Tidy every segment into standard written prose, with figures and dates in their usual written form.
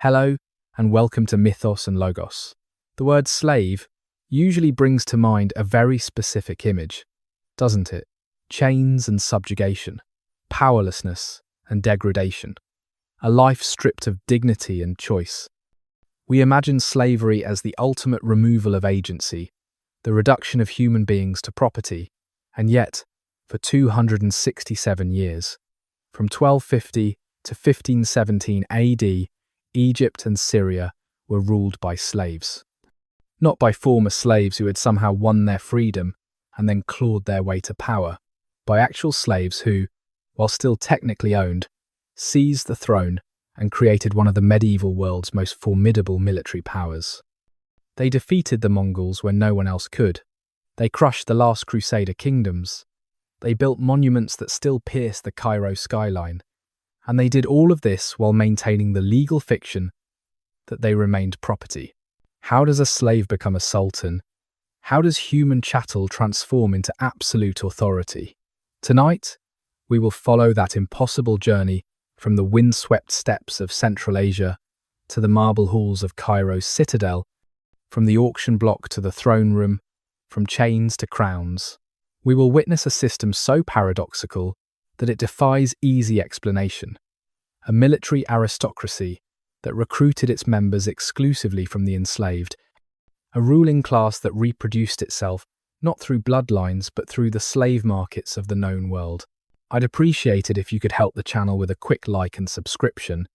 Hello, and welcome to Mythos and Logos. The word slave usually brings to mind a very specific image, doesn't it? Chains and subjugation, powerlessness and degradation, a life stripped of dignity and choice. We imagine slavery as the ultimate removal of agency, the reduction of human beings to property, and yet, for 267 years, from 1250 to 1517 AD, Egypt and Syria were ruled by slaves. Not by former slaves who had somehow won their freedom and then clawed their way to power, by actual slaves who, while still technically owned, seized the throne and created one of the medieval world's most formidable military powers. They defeated the Mongols when no one else could. They crushed the last Crusader kingdoms. They built monuments that still pierce the Cairo skyline. And they did all of this while maintaining the legal fiction that they remained property. How does a slave become a sultan? How does human chattel transform into absolute authority? Tonight, we will follow that impossible journey from the windswept steppes of Central Asia to the marble halls of Cairo's citadel, from the auction block to the throne room, from chains to crowns. We will witness a system so paradoxical that it defies easy explanation. A military aristocracy that recruited its members exclusively from the enslaved. A ruling class that reproduced itself not through bloodlines but through the slave markets of the known world. I'd appreciate it if you could help the channel with a quick like and subscription.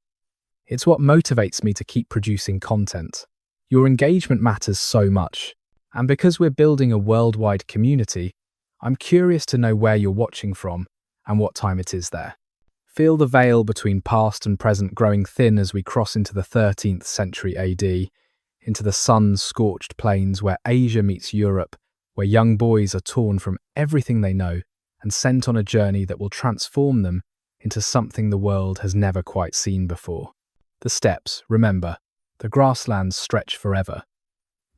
It's what motivates me to keep producing content. Your engagement matters so much, and because we're building a worldwide community, I'm curious to know where you're watching from and what time it is there. Feel the veil between past and present growing thin as we cross into the 13th century AD, into the sun-scorched plains where Asia meets Europe, where young boys are torn from everything they know and sent on a journey that will transform them into something the world has never quite seen before. The steppes, remember, the grasslands stretch forever.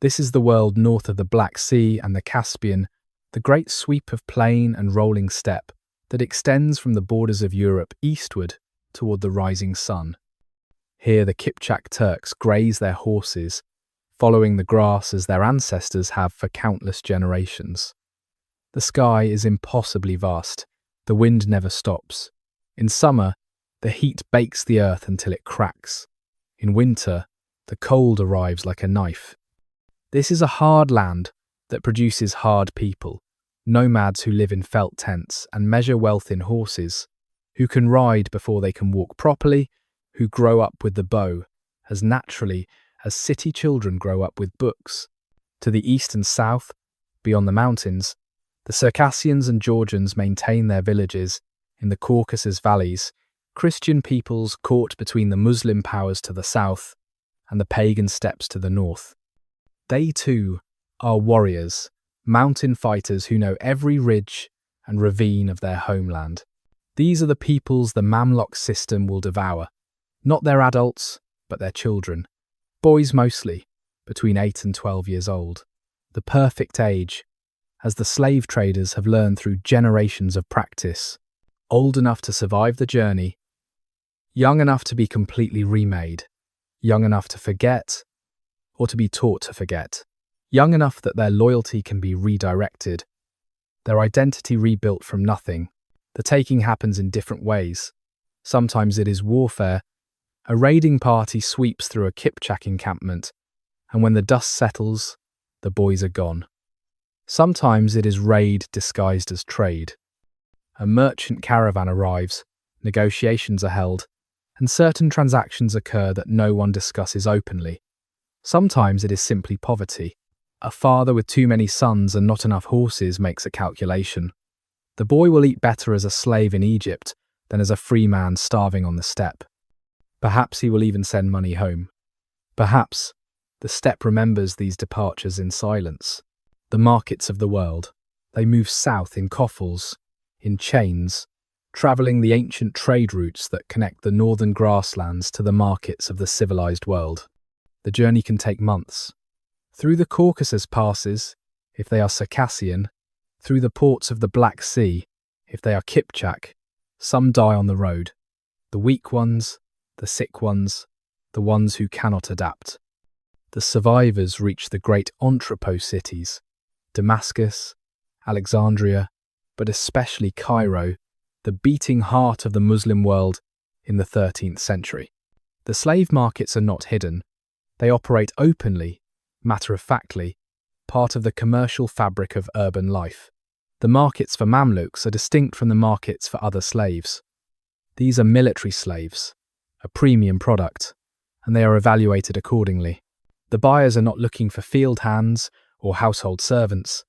This is the world north of the Black Sea and the Caspian, the great sweep of plain and rolling steppe that extends from the borders of Europe eastward toward the rising sun. Here the Kipchak Turks graze their horses, following the grass as their ancestors have for countless generations. The sky is impossibly vast, the wind never stops. In summer, the heat bakes the earth until it cracks. In winter, the cold arrives like a knife. This is a hard land that produces hard people. Nomads who live in felt tents and measure wealth in horses, who can ride before they can walk properly, who grow up with the bow, as naturally as city children grow up with books. To the east and south, beyond the mountains, the Circassians and Georgians maintain their villages in the Caucasus valleys, Christian peoples caught between the Muslim powers to the south and the pagan steppes to the north. They too are warriors, mountain fighters who know every ridge and ravine of their homeland. These are the peoples the Mamluk system will devour, not their adults, but their children. Boys mostly, between 8 and 12 years old. The perfect age, as the slave traders have learned through generations of practice. Old enough to survive the journey, young enough to be completely remade, young enough to forget, or to be taught to forget. Young enough that their loyalty can be redirected, their identity rebuilt from nothing. The taking happens in different ways. Sometimes it is warfare. A raiding party sweeps through a Kipchak encampment, and when the dust settles, the boys are gone. Sometimes it is raid disguised as trade. A merchant caravan arrives, negotiations are held, and certain transactions occur that no one discusses openly. Sometimes it is simply poverty. A father with too many sons and not enough horses makes a calculation. The boy will eat better as a slave in Egypt than as a free man starving on the steppe. Perhaps he will even send money home. Perhaps the steppe remembers these departures in silence. The markets of the world. They move south in coffles, in chains, travelling the ancient trade routes that connect the northern grasslands to the markets of the civilized world. The journey can take months. Through the Caucasus passes, if they are Circassian, through the ports of the Black Sea, if they are Kipchak, some die on the road. The weak ones, the sick ones, the ones who cannot adapt. The survivors reach the great entrepot cities, Damascus, Alexandria, but especially Cairo, the beating heart of the Muslim world in the 13th century. The slave markets are not hidden. They operate openly, matter-of-factly, part of the commercial fabric of urban life. The markets for Mamluks are distinct from the markets for other slaves. These are military slaves, a premium product, and they are evaluated accordingly. The buyers are not looking for field hands or household servants.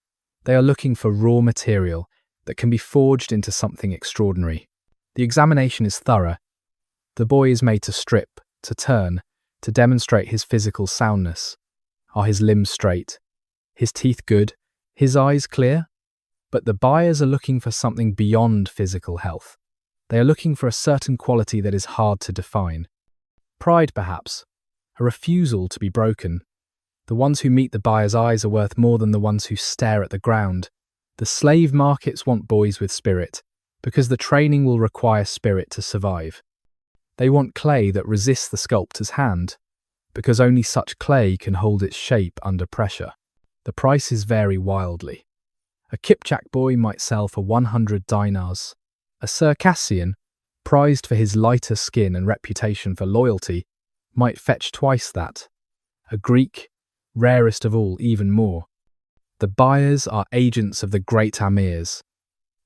They are looking for raw material that can be forged into something extraordinary. The examination is thorough. The boy is made to strip, to turn, to demonstrate his physical soundness. Are his limbs straight? His teeth good? His eyes clear? But the buyers are looking for something beyond physical health. They are looking for a certain quality that is hard to define. Pride, perhaps. A refusal to be broken. The ones who meet the buyer's eyes are worth more than the ones who stare at the ground. The slave markets want boys with spirit, because the training will require spirit to survive. They want clay that resists the sculptor's hand, because only such clay can hold its shape under pressure. The prices vary wildly. A Kipchak boy might sell for 100 dinars. A Circassian, prized for his lighter skin and reputation for loyalty, might fetch twice that. A Greek, rarest of all, even more. The buyers are agents of the great amirs,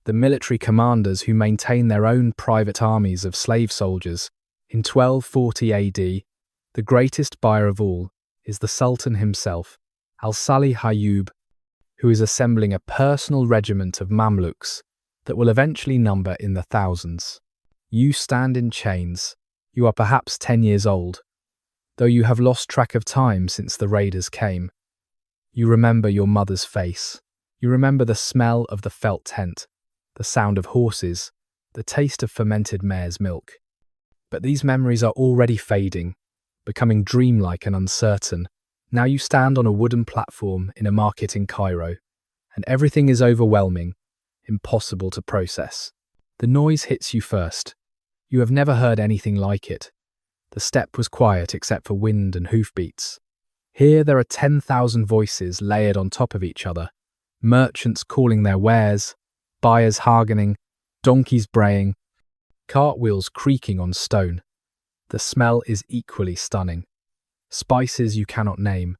the military commanders who maintain their own private armies of slave soldiers. In 1240 AD, the greatest buyer of all is the Sultan himself, Al-Salih Ayyub, who is assembling a personal regiment of Mamluks that will eventually number in the thousands. You stand in chains. You are perhaps 10 years old, though you have lost track of time since the raiders came. You remember your mother's face. You remember the smell of the felt tent, the sound of horses, the taste of fermented mare's milk. But these memories are already fading, becoming dreamlike and uncertain. Now you stand on a wooden platform in a market in Cairo, and everything is overwhelming, impossible to process. The noise hits you first. You have never heard anything like it. The steppe was quiet except for wind and hoofbeats. Here there are 10,000 voices layered on top of each other, merchants calling their wares, buyers bargaining, donkeys braying, cartwheels creaking on stone. The smell is equally stunning. Spices you cannot name,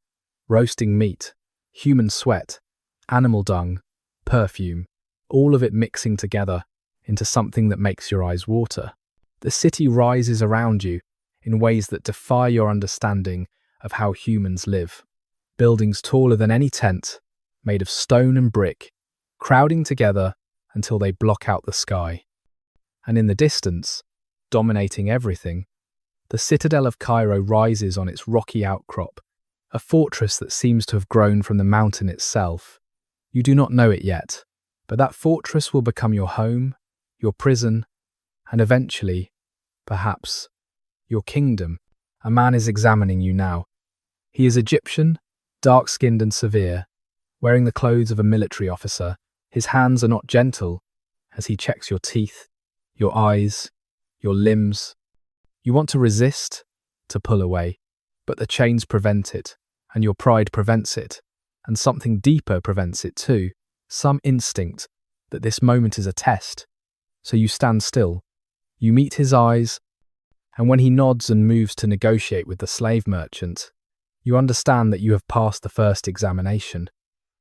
roasting meat, human sweat, animal dung, perfume, all of it mixing together into something that makes your eyes water. The city rises around you in ways that defy your understanding of how humans live. Buildings taller than any tent, made of stone and brick, crowding together until they block out the sky. And in the distance, dominating everything, the citadel of Cairo rises on its rocky outcrop, a fortress that seems to have grown from the mountain itself. You do not know it yet, but that fortress will become your home, your prison, and eventually, perhaps, your kingdom. A man is examining you now. He is Egyptian, dark-skinned and severe, wearing the clothes of a military officer. His hands are not gentle as he checks your teeth, your eyes, your limbs. You want to resist, to pull away, but the chains prevent it, and your pride prevents it, and something deeper prevents it too, some instinct that this moment is a test. So you stand still. You meet his eyes, and when he nods and moves to negotiate with the slave merchant, you understand that you have passed the first examination.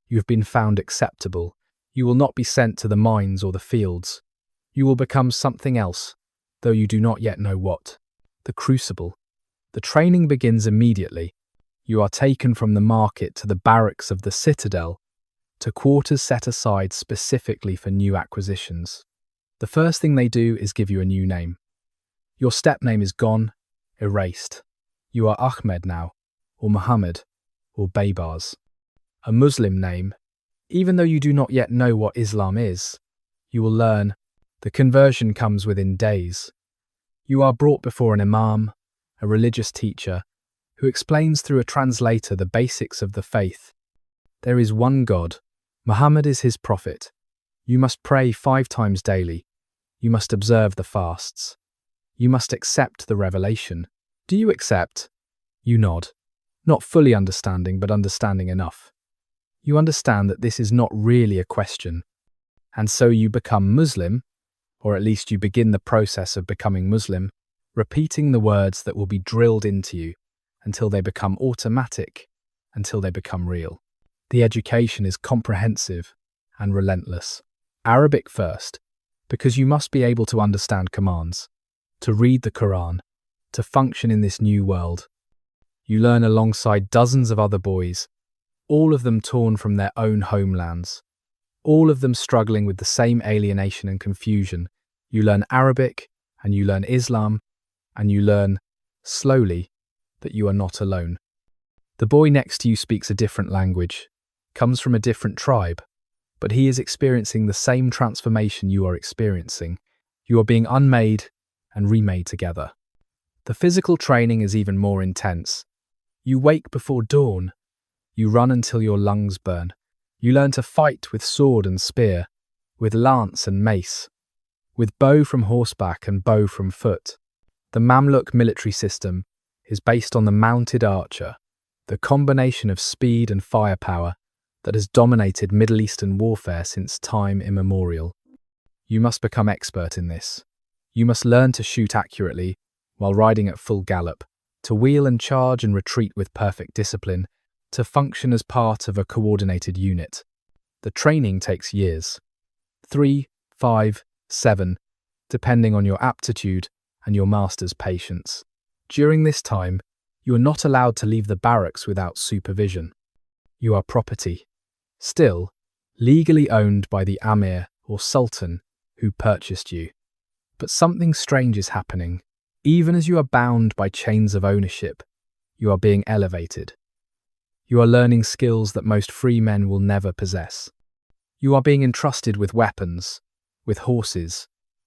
You have been found acceptable. You will not be sent to the mines or the fields. You will become something else, though you do not yet know what. The crucible. The training begins immediately. You are taken from the market to the barracks of the citadel, to quarters set aside specifically for new acquisitions. The first thing they do is give you a new name. Your step name is gone, erased. You are Ahmed now, or Muhammad, or Baybars. A Muslim name. Even though you do not yet know what Islam is, you will learn. The conversion comes within days. You are brought before an imam, a religious teacher, who explains through a translator the basics of the faith. There is one God. Muhammad is his prophet. You must pray 5 times daily. You must observe the fasts. You must accept the revelation. Do you accept? You nod, not fully understanding, but understanding enough. You understand that this is not really a question. And so you become Muslim, or at least you begin the process of becoming Muslim, repeating the words that will be drilled into you until they become automatic, until they become real. The education is comprehensive and relentless. Arabic first, because you must be able to understand commands, to read the Quran, to function in this new world. You learn alongside dozens of other boys, all of them torn from their own homelands, all of them struggling with the same alienation and confusion. You learn Arabic, and you learn Islam, and you learn, slowly, that you are not alone. The boy next to you speaks a different language, comes from a different tribe, but he is experiencing the same transformation you are experiencing. You are being unmade and remade together. The physical training is even more intense. You wake before dawn. You run until your lungs burn. You learn to fight with sword and spear, with lance and mace, with bow from horseback and bow from foot. The Mamluk military system is based on the mounted archer, the combination of speed and firepower that has dominated Middle Eastern warfare since time immemorial. You must become expert in this. You must learn to shoot accurately while riding at full gallop, to wheel and charge and retreat with perfect discipline, to function as part of a coordinated unit. The training takes years. 3, 5, 7, depending on your aptitude and your master's patience. During this time, you are not allowed to leave the barracks without supervision. You are property, still legally owned by the Amir or Sultan who purchased you. But something strange is happening. Even as you are bound by chains of ownership, you are being elevated. You are learning skills that most free men will never possess. You are being entrusted with weapons, with horses,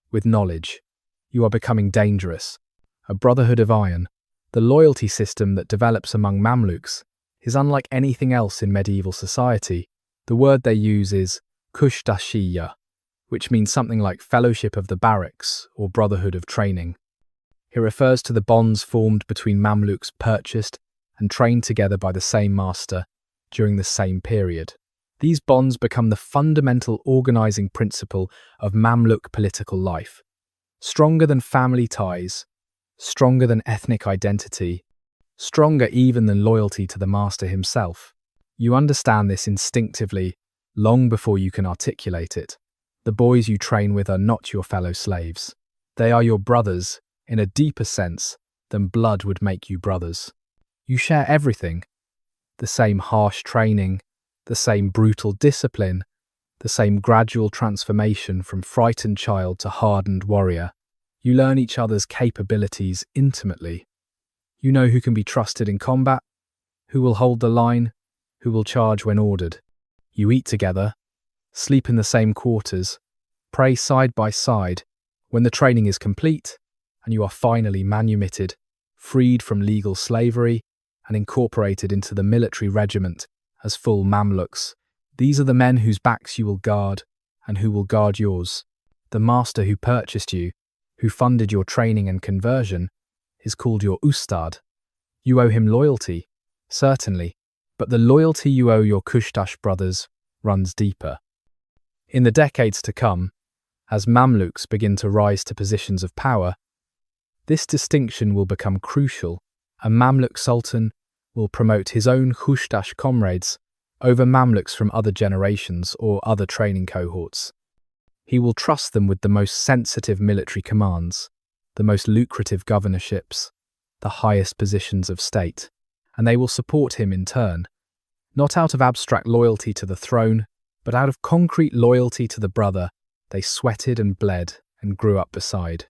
with knowledge. You are becoming dangerous. A brotherhood of iron. The loyalty system that develops among Mamluks is unlike anything else in medieval society. The word they use is kushdashiyya, which means something like fellowship of the barracks or brotherhood of training. It refers to the bonds formed between Mamluks purchased and trained together by the same master during the same period. These bonds become the fundamental organizing principle of Mamluk political life. Stronger than family ties, stronger than ethnic identity, stronger even than loyalty to the master himself. You understand this instinctively, long before you can articulate it. The boys you train with are not your fellow slaves. They are your brothers, in a deeper sense than blood would make you brothers. You share everything. The same harsh training, the same brutal discipline, the same gradual transformation from frightened child to hardened warrior. You learn each other's capabilities intimately. You know who can be trusted in combat, who will hold the line, who will charge when ordered. You eat together, sleep in the same quarters, pray side by side. When the training is complete, and you are finally manumitted, freed from legal slavery, and incorporated into the military regiment as full Mamluks, these are the men whose backs you will guard and who will guard yours. The master who purchased you, who funded your training and conversion, is called your ustad. You owe him loyalty, certainly, but the loyalty you owe your Kushtash brothers runs deeper. In the decades to come, as Mamluks begin to rise to positions of power, this distinction will become crucial. A Mamluk sultan will promote his own Kushtash comrades over Mamluks from other generations or other training cohorts. He will trust them with the most sensitive military commands, the most lucrative governorships, the highest positions of state, and they will support him in turn, not out of abstract loyalty to the throne, but out of concrete loyalty to the brother they sweated and bled and grew up beside.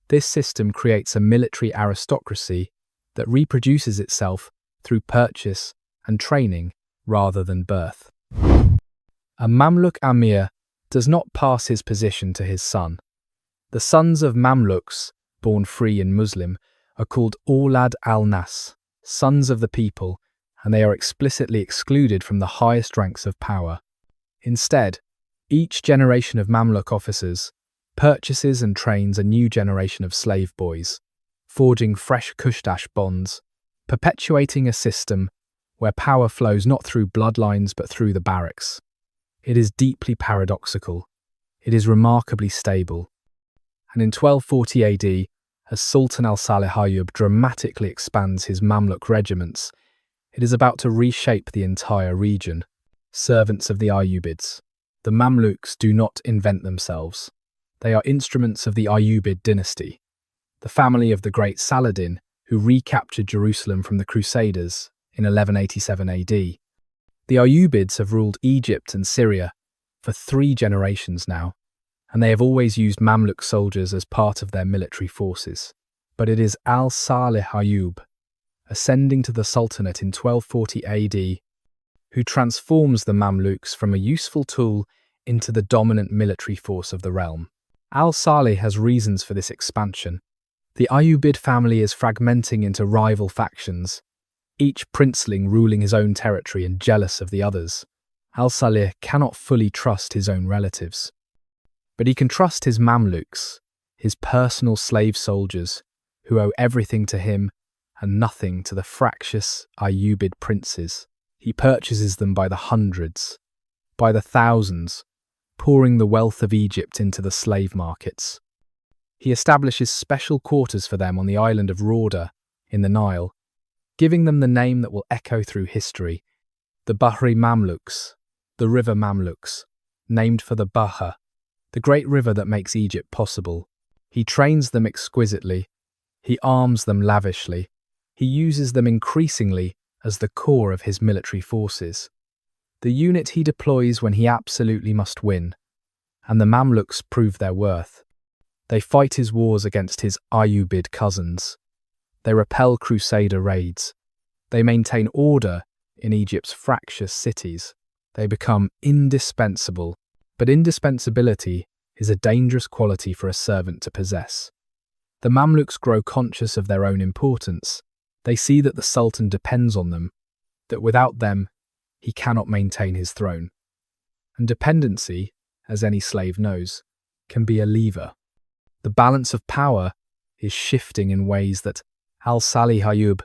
This system creates a military aristocracy that reproduces itself through purchase and training rather than birth. A Mamluk Amir does not pass his position to his son. The sons of Mamluks, born free and Muslim, are called Aulad al-Nas, sons of the people, and they are explicitly excluded from the highest ranks of power. Instead, each generation of Mamluk officers purchases and trains a new generation of slave boys, forging fresh Kushdash bonds, perpetuating a system where power flows not through bloodlines but through the barracks. It is deeply paradoxical. It is remarkably stable. And in 1240 AD, as Sultan al-Salih Ayyub dramatically expands his Mamluk regiments, it is about to reshape the entire region. Servants of the Ayyubids. The Mamluks do not invent themselves. They are instruments of the Ayyubid dynasty, the family of the great Saladin who recaptured Jerusalem from the Crusaders in 1187 AD. The Ayyubids have ruled Egypt and Syria for 3 generations now, and they have always used Mamluk soldiers as part of their military forces. But it is al-Salih Ayyub, ascending to the Sultanate in 1240 AD, who transforms the Mamluks from a useful tool into the dominant military force of the realm. Al-Salih has reasons for this expansion. The Ayyubid family is fragmenting into rival factions, each princeling ruling his own territory and jealous of the others. Al-Salih cannot fully trust his own relatives, but he can trust his Mamluks, his personal slave soldiers, who owe everything to him and nothing to the fractious Ayyubid princes. He purchases them by the hundreds, by the thousands, pouring the wealth of Egypt into the slave markets. He establishes special quarters for them on the island of Rauda in the Nile, giving them the name that will echo through history, the Bahri Mamluks, the river Mamluks, named for the Bahr, the great river that makes Egypt possible. He trains them exquisitely. He arms them lavishly. He uses them increasingly as the core of his military forces, the unit he deploys when he absolutely must win, and the Mamluks prove their worth. They fight his wars against his Ayyubid cousins. They repel Crusader raids. They maintain order in Egypt's fractious cities. They become indispensable, but indispensability is a dangerous quality for a servant to possess. The Mamluks grow conscious of their own importance. They see that the Sultan depends on them, that without them, he cannot maintain his throne. And dependency, as any slave knows, can be a lever. The balance of power is shifting in ways that al-Salih Ayyub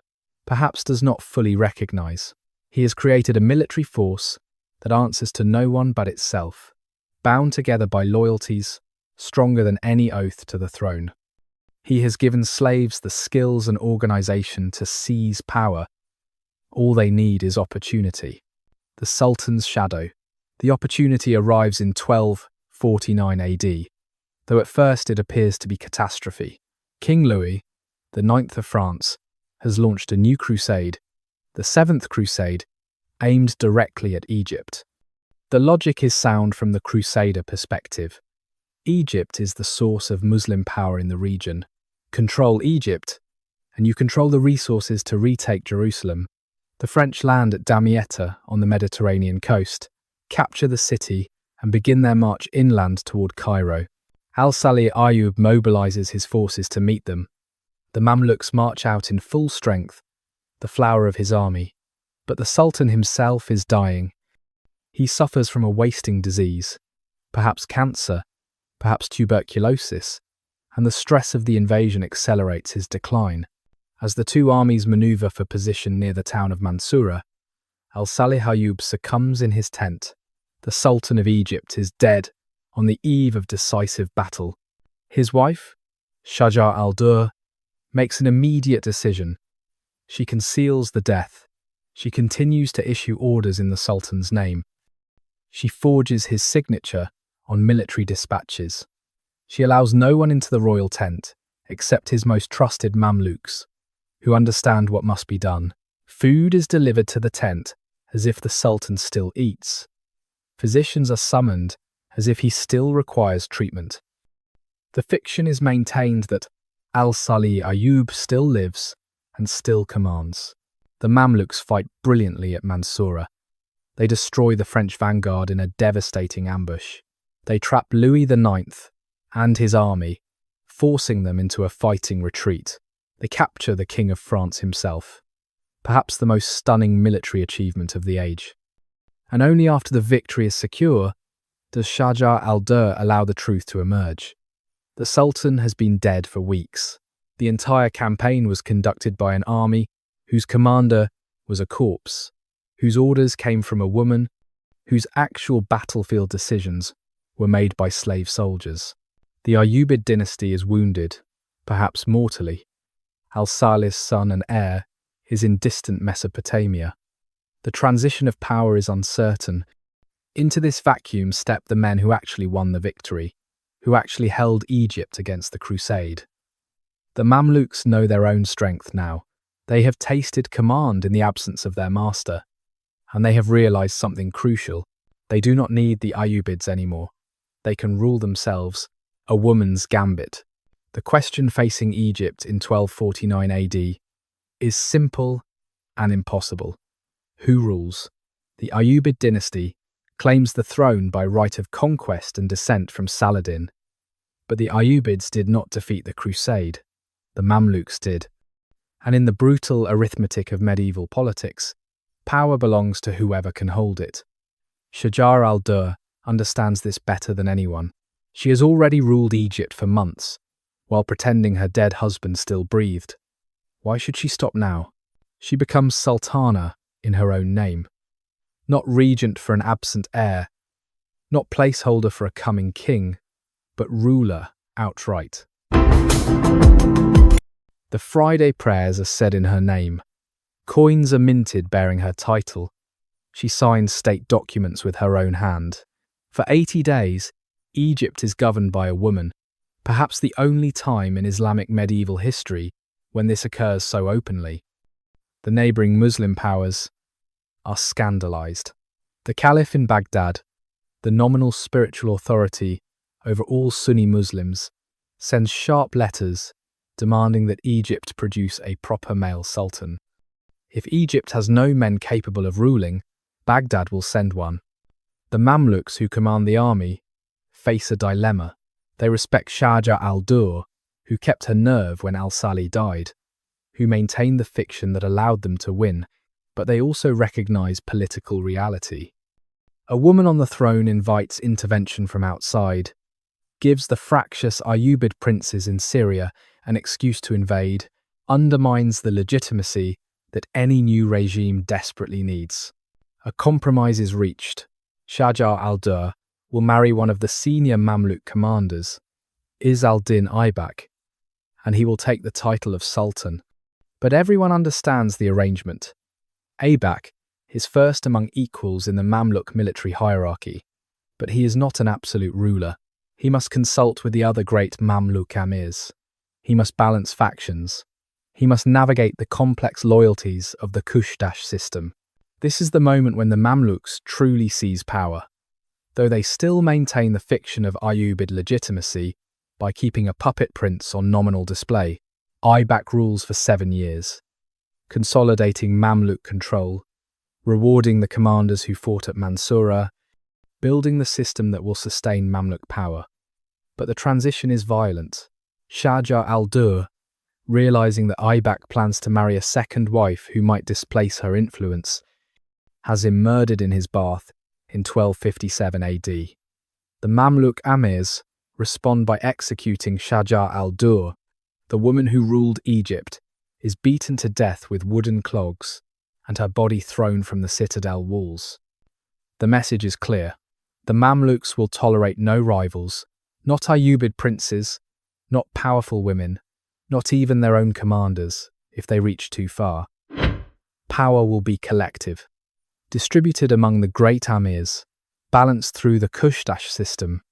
perhaps does not fully recognize. He has created a military force that answers to no one but itself, bound together by loyalties, stronger than any oath to the throne. He has given slaves the skills and organization to seize power. All they need is opportunity. The Sultan's shadow. The opportunity arrives in 1249 AD, though at first it appears to be catastrophe. King Louis, the 9th of France, has launched a new crusade, the 7th Crusade, aimed directly at Egypt. The logic is sound from the Crusader perspective. Egypt is the source of Muslim power in the region. Control Egypt, and you control the resources to retake Jerusalem. The French land at Damietta on the Mediterranean coast, capture the city, and begin their march inland toward Cairo. Al-Salih Ayyub mobilizes his forces to meet them. The Mamluks march out in full strength, the flower of his army. But the Sultan himself is dying. He suffers from a wasting disease, perhaps cancer, perhaps tuberculosis, and the stress of the invasion accelerates his decline. As the two armies maneuver for position near the town of Mansoura, al-Salih Ayyub succumbs in his tent. The Sultan of Egypt is dead on the eve of decisive battle. His wife, Shajar al-Dur, makes an immediate decision. She conceals the death. She continues to issue orders in the Sultan's name. She forges his signature on military dispatches. She allows no one into the royal tent except his most trusted Mamluks, who understand what must be done. Food is delivered to the tent as if the Sultan still eats. Physicians are summoned as if he still requires treatment. The fiction is maintained that al-Salih Ayyub still lives and still commands. The Mamluks fight brilliantly at Mansoura. They destroy the French vanguard in a devastating ambush. They trap Louis IX and his army, forcing them into a fighting retreat. They capture the King of France himself, perhaps the most stunning military achievement of the age. And only after the victory is secure does Shajar al-Dur allow the truth to emerge. The Sultan has been dead for weeks. The entire campaign was conducted by an army whose commander was a corpse, whose orders came from a woman, whose actual battlefield decisions were made by slave soldiers. The Ayyubid dynasty is wounded, perhaps mortally. Al-Salih's son and heir is in distant Mesopotamia. The transition of power is uncertain. Into this vacuum step the men who actually won the victory, who actually held Egypt against the crusade. The Mamluks know their own strength now. They have tasted command in the absence of their master, and they have realized something crucial. They do not need the Ayyubids anymore. They can rule themselves, a woman's gambit. The question facing Egypt in 1249 AD is simple and impossible. Who rules? The Ayyubid dynasty claims the throne by right of conquest and descent from Saladin. But the Ayyubids did not defeat the crusade. The Mamluks did. And in the brutal arithmetic of medieval politics, power belongs to whoever can hold it. Shajar al-Durr understands this better than anyone. She has already ruled Egypt for months, while pretending her dead husband still breathed. Why should she stop now? She becomes sultana in her own name. Not regent for an absent heir, not placeholder for a coming king, but ruler outright. The Friday prayers are said in her name. Coins are minted bearing her title. She signs state documents with her own hand. For 80 days, Egypt is governed by a woman, perhaps the only time in Islamic medieval history when this occurs so openly. The neighbouring Muslim powers are scandalized. The Caliph in Baghdad, the nominal spiritual authority over all Sunni Muslims, sends sharp letters demanding that Egypt produce a proper male sultan. If Egypt has no men capable of ruling, Baghdad will send one. The Mamluks who command the army face a dilemma. They respect Shajar al-Durr, who kept her nerve when al-Salih died, who maintained the fiction that allowed them to win, but they also recognize political reality. A woman on the throne invites intervention from outside, gives the fractious Ayyubid princes in Syria an excuse to invade, undermines the legitimacy that any new regime desperately needs. A compromise is reached. Shajar al-Durr will marry one of the senior Mamluk commanders, Izz al-Din Aybak, and he will take the title of sultan. But everyone understands the arrangement. Aybak is first among equals in the Mamluk military hierarchy, but he is not an absolute ruler. He must consult with the other great Mamluk amirs. He must balance factions. He must navigate the complex loyalties of the Kushdash system. This is the moment when the Mamluks truly seize power, though they still maintain the fiction of Ayyubid legitimacy by keeping a puppet prince on nominal display. Aybak rules for 7 years, consolidating Mamluk control, rewarding the commanders who fought at Mansoura, building the system that will sustain Mamluk power. But the transition is violent. Shajar al-Durr, realizing that Aybak plans to marry a second wife who might displace her influence, has him murdered in his bath in 1257 AD. The Mamluk amirs respond by executing Shajar al-Durr. The woman who ruled Egypt is beaten to death with wooden clogs and her body thrown from the citadel walls. The message is clear. The Mamluks will tolerate no rivals, not Ayyubid princes, not powerful women, not even their own commanders, if they reach too far. Power will be collective, distributed among the great amirs, balanced through the Kushdash system.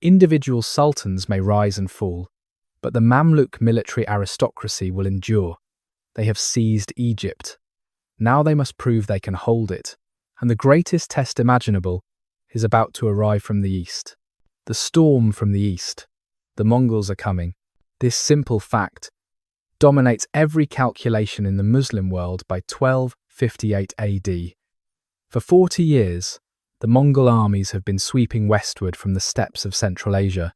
Individual sultans may rise and fall, but the Mamluk military aristocracy will endure. They have seized Egypt. Now they must prove they can hold it, and the greatest test imaginable is about to arrive from the east. The storm from the east. The Mongols are coming. This simple fact dominates every calculation in the Muslim world by 1258 AD. For 40 years, the Mongol armies have been sweeping westward from the steppes of Central Asia,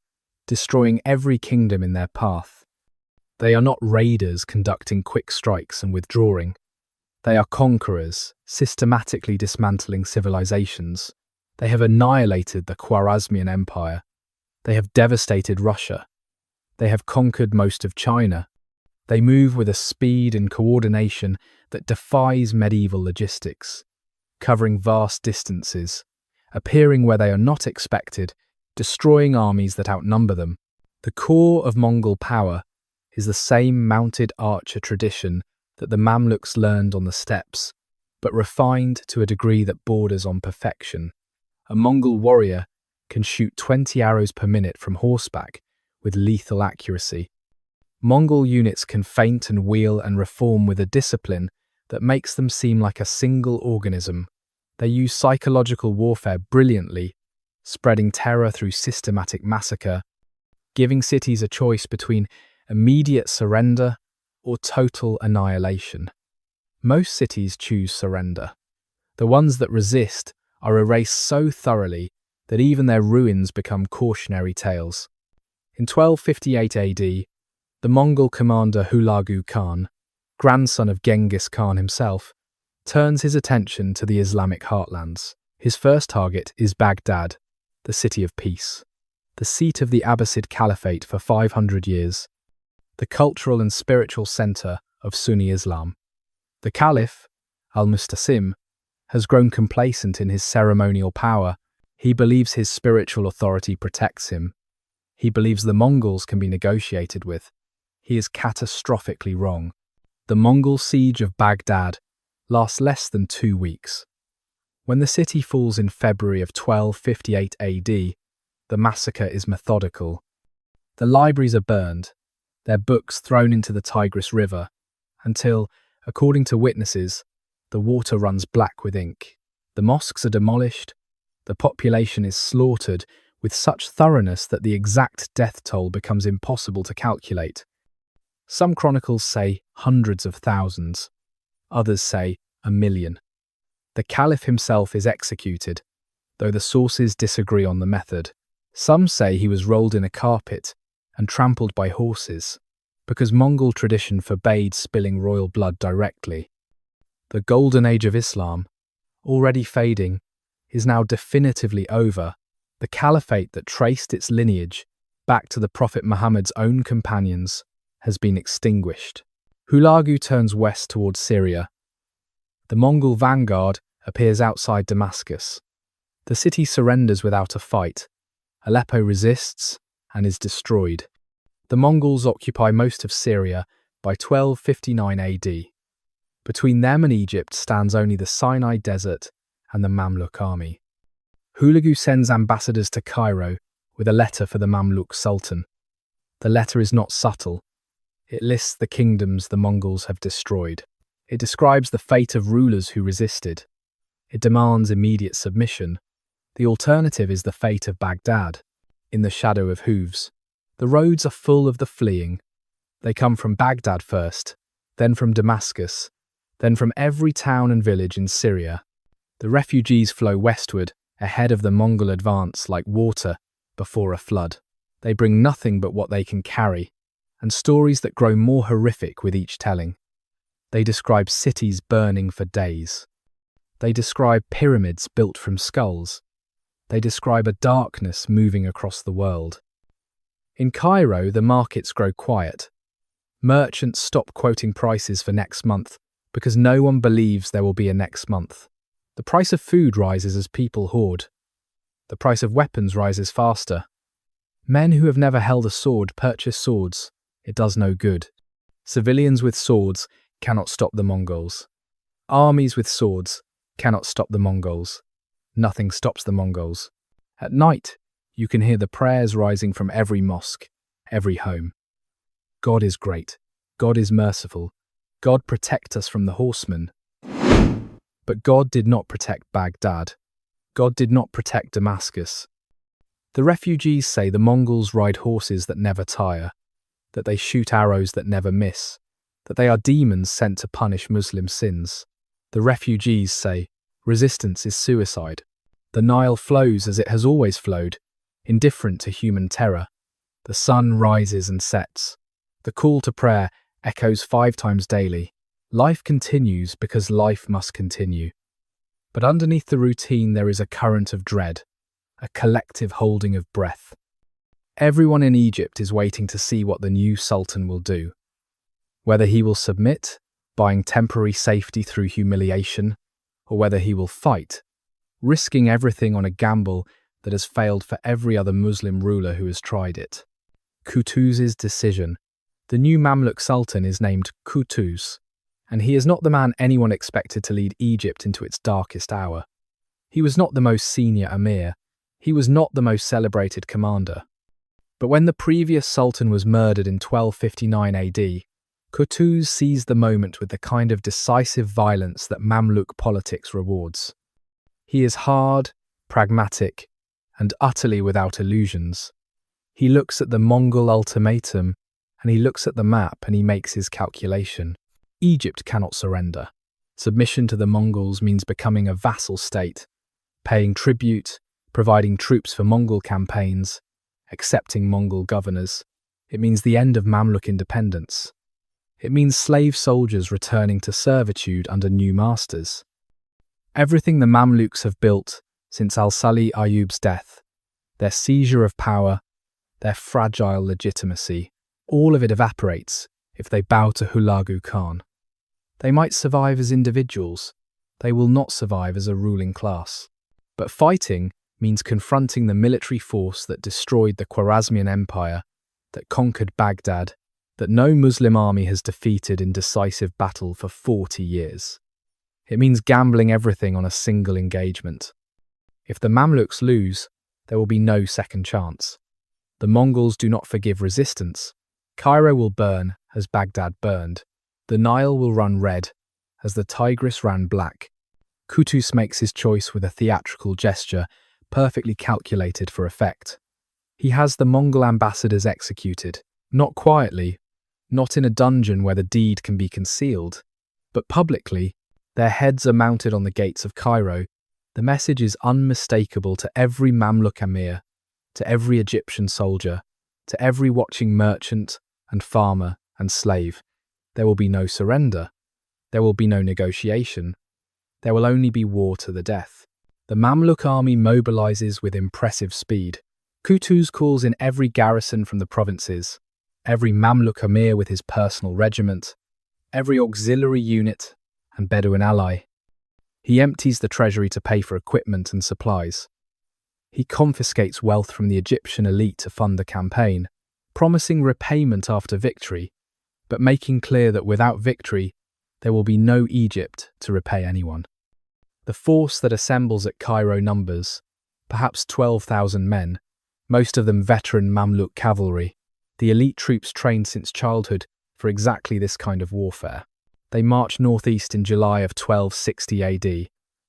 destroying every kingdom in their path. They are not raiders conducting quick strikes and withdrawing. They are conquerors, systematically dismantling civilizations. They have annihilated the Khwarezmian Empire. They have devastated Russia. They have conquered most of China. They move with a speed and coordination that defies medieval logistics, covering vast distances, appearing where they are not expected, destroying armies that outnumber them. The core of Mongol power is the same mounted archer tradition that the Mamluks learned on the steppes, but refined to a degree that borders on perfection. A Mongol warrior can shoot 20 arrows per minute from horseback with lethal accuracy. Mongol units can feint and wheel and reform with a discipline that makes them seem like a single organism. They use psychological warfare brilliantly, spreading terror through systematic massacre, giving cities a choice between immediate surrender or total annihilation. Most cities choose surrender. The ones that resist are erased so thoroughly that even their ruins become cautionary tales. In 1258 AD, the Mongol commander Hulagu Khan, grandson of Genghis Khan himself, turns his attention to the Islamic heartlands. His first target is Baghdad, the city of peace, the seat of the Abbasid Caliphate for 500 years, the cultural and spiritual center of Sunni Islam. The Caliph, al-Mustasim, has grown complacent in his ceremonial power. He believes his spiritual authority protects him. He believes the Mongols can be negotiated with. He is catastrophically wrong. The Mongol siege of Baghdad lasts less than 2 weeks. When the city falls in February of 1258 AD, the massacre is methodical. The libraries are burned, their books thrown into the Tigris River, until, according to witnesses, the water runs black with ink. The mosques are demolished, the population is slaughtered with such thoroughness that the exact death toll becomes impossible to calculate. Some chronicles say hundreds of thousands, others say 1 million. The Caliph himself is executed, though the sources disagree on the method. Some say he was rolled in a carpet and trampled by horses, because Mongol tradition forbade spilling royal blood directly. The golden age of Islam, already fading, is now definitively over. The caliphate that traced its lineage back to the Prophet Muhammad's own companions has been extinguished. Hulagu turns west towards Syria. The Mongol vanguard appears outside Damascus. The city surrenders without a fight. Aleppo resists and is destroyed. The Mongols occupy most of Syria by 1259 AD. Between them and Egypt stands only the Sinai Desert and the Mamluk army. Hulagu sends ambassadors to Cairo with a letter for the Mamluk Sultan. The letter is not subtle. It lists the kingdoms the Mongols have destroyed. It describes the fate of rulers who resisted. It demands immediate submission. The alternative is the fate of Baghdad, in the shadow of hooves. The roads are full of the fleeing. They come from Baghdad first, then from Damascus, then from every town and village in Syria. The refugees flow westward, ahead of the Mongol advance like water before a flood. They bring nothing but what they can carry, and stories that grow more horrific with each telling. They describe cities burning for days. They describe pyramids built from skulls. They describe a darkness moving across the world. In Cairo, the markets grow quiet. Merchants stop quoting prices for next month because no one believes there will be a next month. The price of food rises as people hoard. The price of weapons rises faster. Men who have never held a sword purchase swords. It does no good. Civilians with swords cannot stop the Mongols. Armies with swords cannot stop the Mongols. Nothing stops the Mongols. At night, you can hear the prayers rising from every mosque, every home. God is great. God is merciful. God protect us from the horsemen. But God did not protect Baghdad. God did not protect Damascus. The refugees say the Mongols ride horses that never tire, that they shoot arrows that never miss, that they are demons sent to punish Muslim sins. The refugees say resistance is suicide. The Nile flows as it has always flowed, indifferent to human terror. The sun rises and sets. The call to prayer echoes 5 times daily. Life continues because life must continue. But underneath the routine there is a current of dread, a collective holding of breath. Everyone in Egypt is waiting to see what the new sultan will do. whether he will submit, buying temporary safety through humiliation, or whether he will fight, risking everything on a gamble that has failed for every other Muslim ruler who has tried it. Qutuz's decision. The new Mamluk Sultan is named Qutuz, and he is not the man anyone expected to lead Egypt into its darkest hour. He was not the most senior emir. He was not the most celebrated commander. But when the previous sultan was murdered in 1259 AD, Qutuz seized the moment with the kind of decisive violence that Mamluk politics rewards. He is hard, pragmatic, and utterly without illusions. He looks at the Mongol ultimatum, and he looks at the map and he makes his calculation. Egypt cannot surrender. Submission to the Mongols means becoming a vassal state, paying tribute, providing troops for Mongol campaigns, accepting Mongol governors. It means the end of Mamluk independence. It means slave soldiers returning to servitude under new masters. Everything the Mamluks have built since Al-Salih Ayyub's death, their seizure of power, their fragile legitimacy, all of it evaporates if they bow to Hulagu Khan. They might survive as individuals, they will not survive as a ruling class. But fighting means confronting the military force that destroyed the Khwarezmian Empire, that conquered Baghdad, that no Muslim army has defeated in decisive battle for 40 years. It means gambling everything on a single engagement. If the Mamluks lose, there will be no second chance. The Mongols do not forgive resistance. Cairo will burn as Baghdad burned. The Nile will run red as the Tigris ran black. Qutuz makes his choice with a theatrical gesture, perfectly calculated for effect. He has the Mongol ambassadors executed, not quietly, not in a dungeon where the deed can be concealed, but publicly. Their heads are mounted on the gates of Cairo. The message is unmistakable to every Mamluk emir, to every Egyptian soldier, to every watching merchant and farmer and slave. There will be no surrender. There will be no negotiation. There will only be war to the death. The Mamluk army mobilizes with impressive speed. Qutuz calls in every garrison from the provinces, every Mamluk emir with his personal regiment, every auxiliary unit and Bedouin ally. He empties the treasury to pay for equipment and supplies. He confiscates wealth from the Egyptian elite to fund the campaign, promising repayment after victory, but making clear that without victory, there will be no Egypt to repay anyone. The force that assembles at Cairo numbers, perhaps 12,000 men, most of them veteran Mamluk cavalry, the elite troops trained since childhood for exactly this kind of warfare. They march northeast in July of 1260 AD,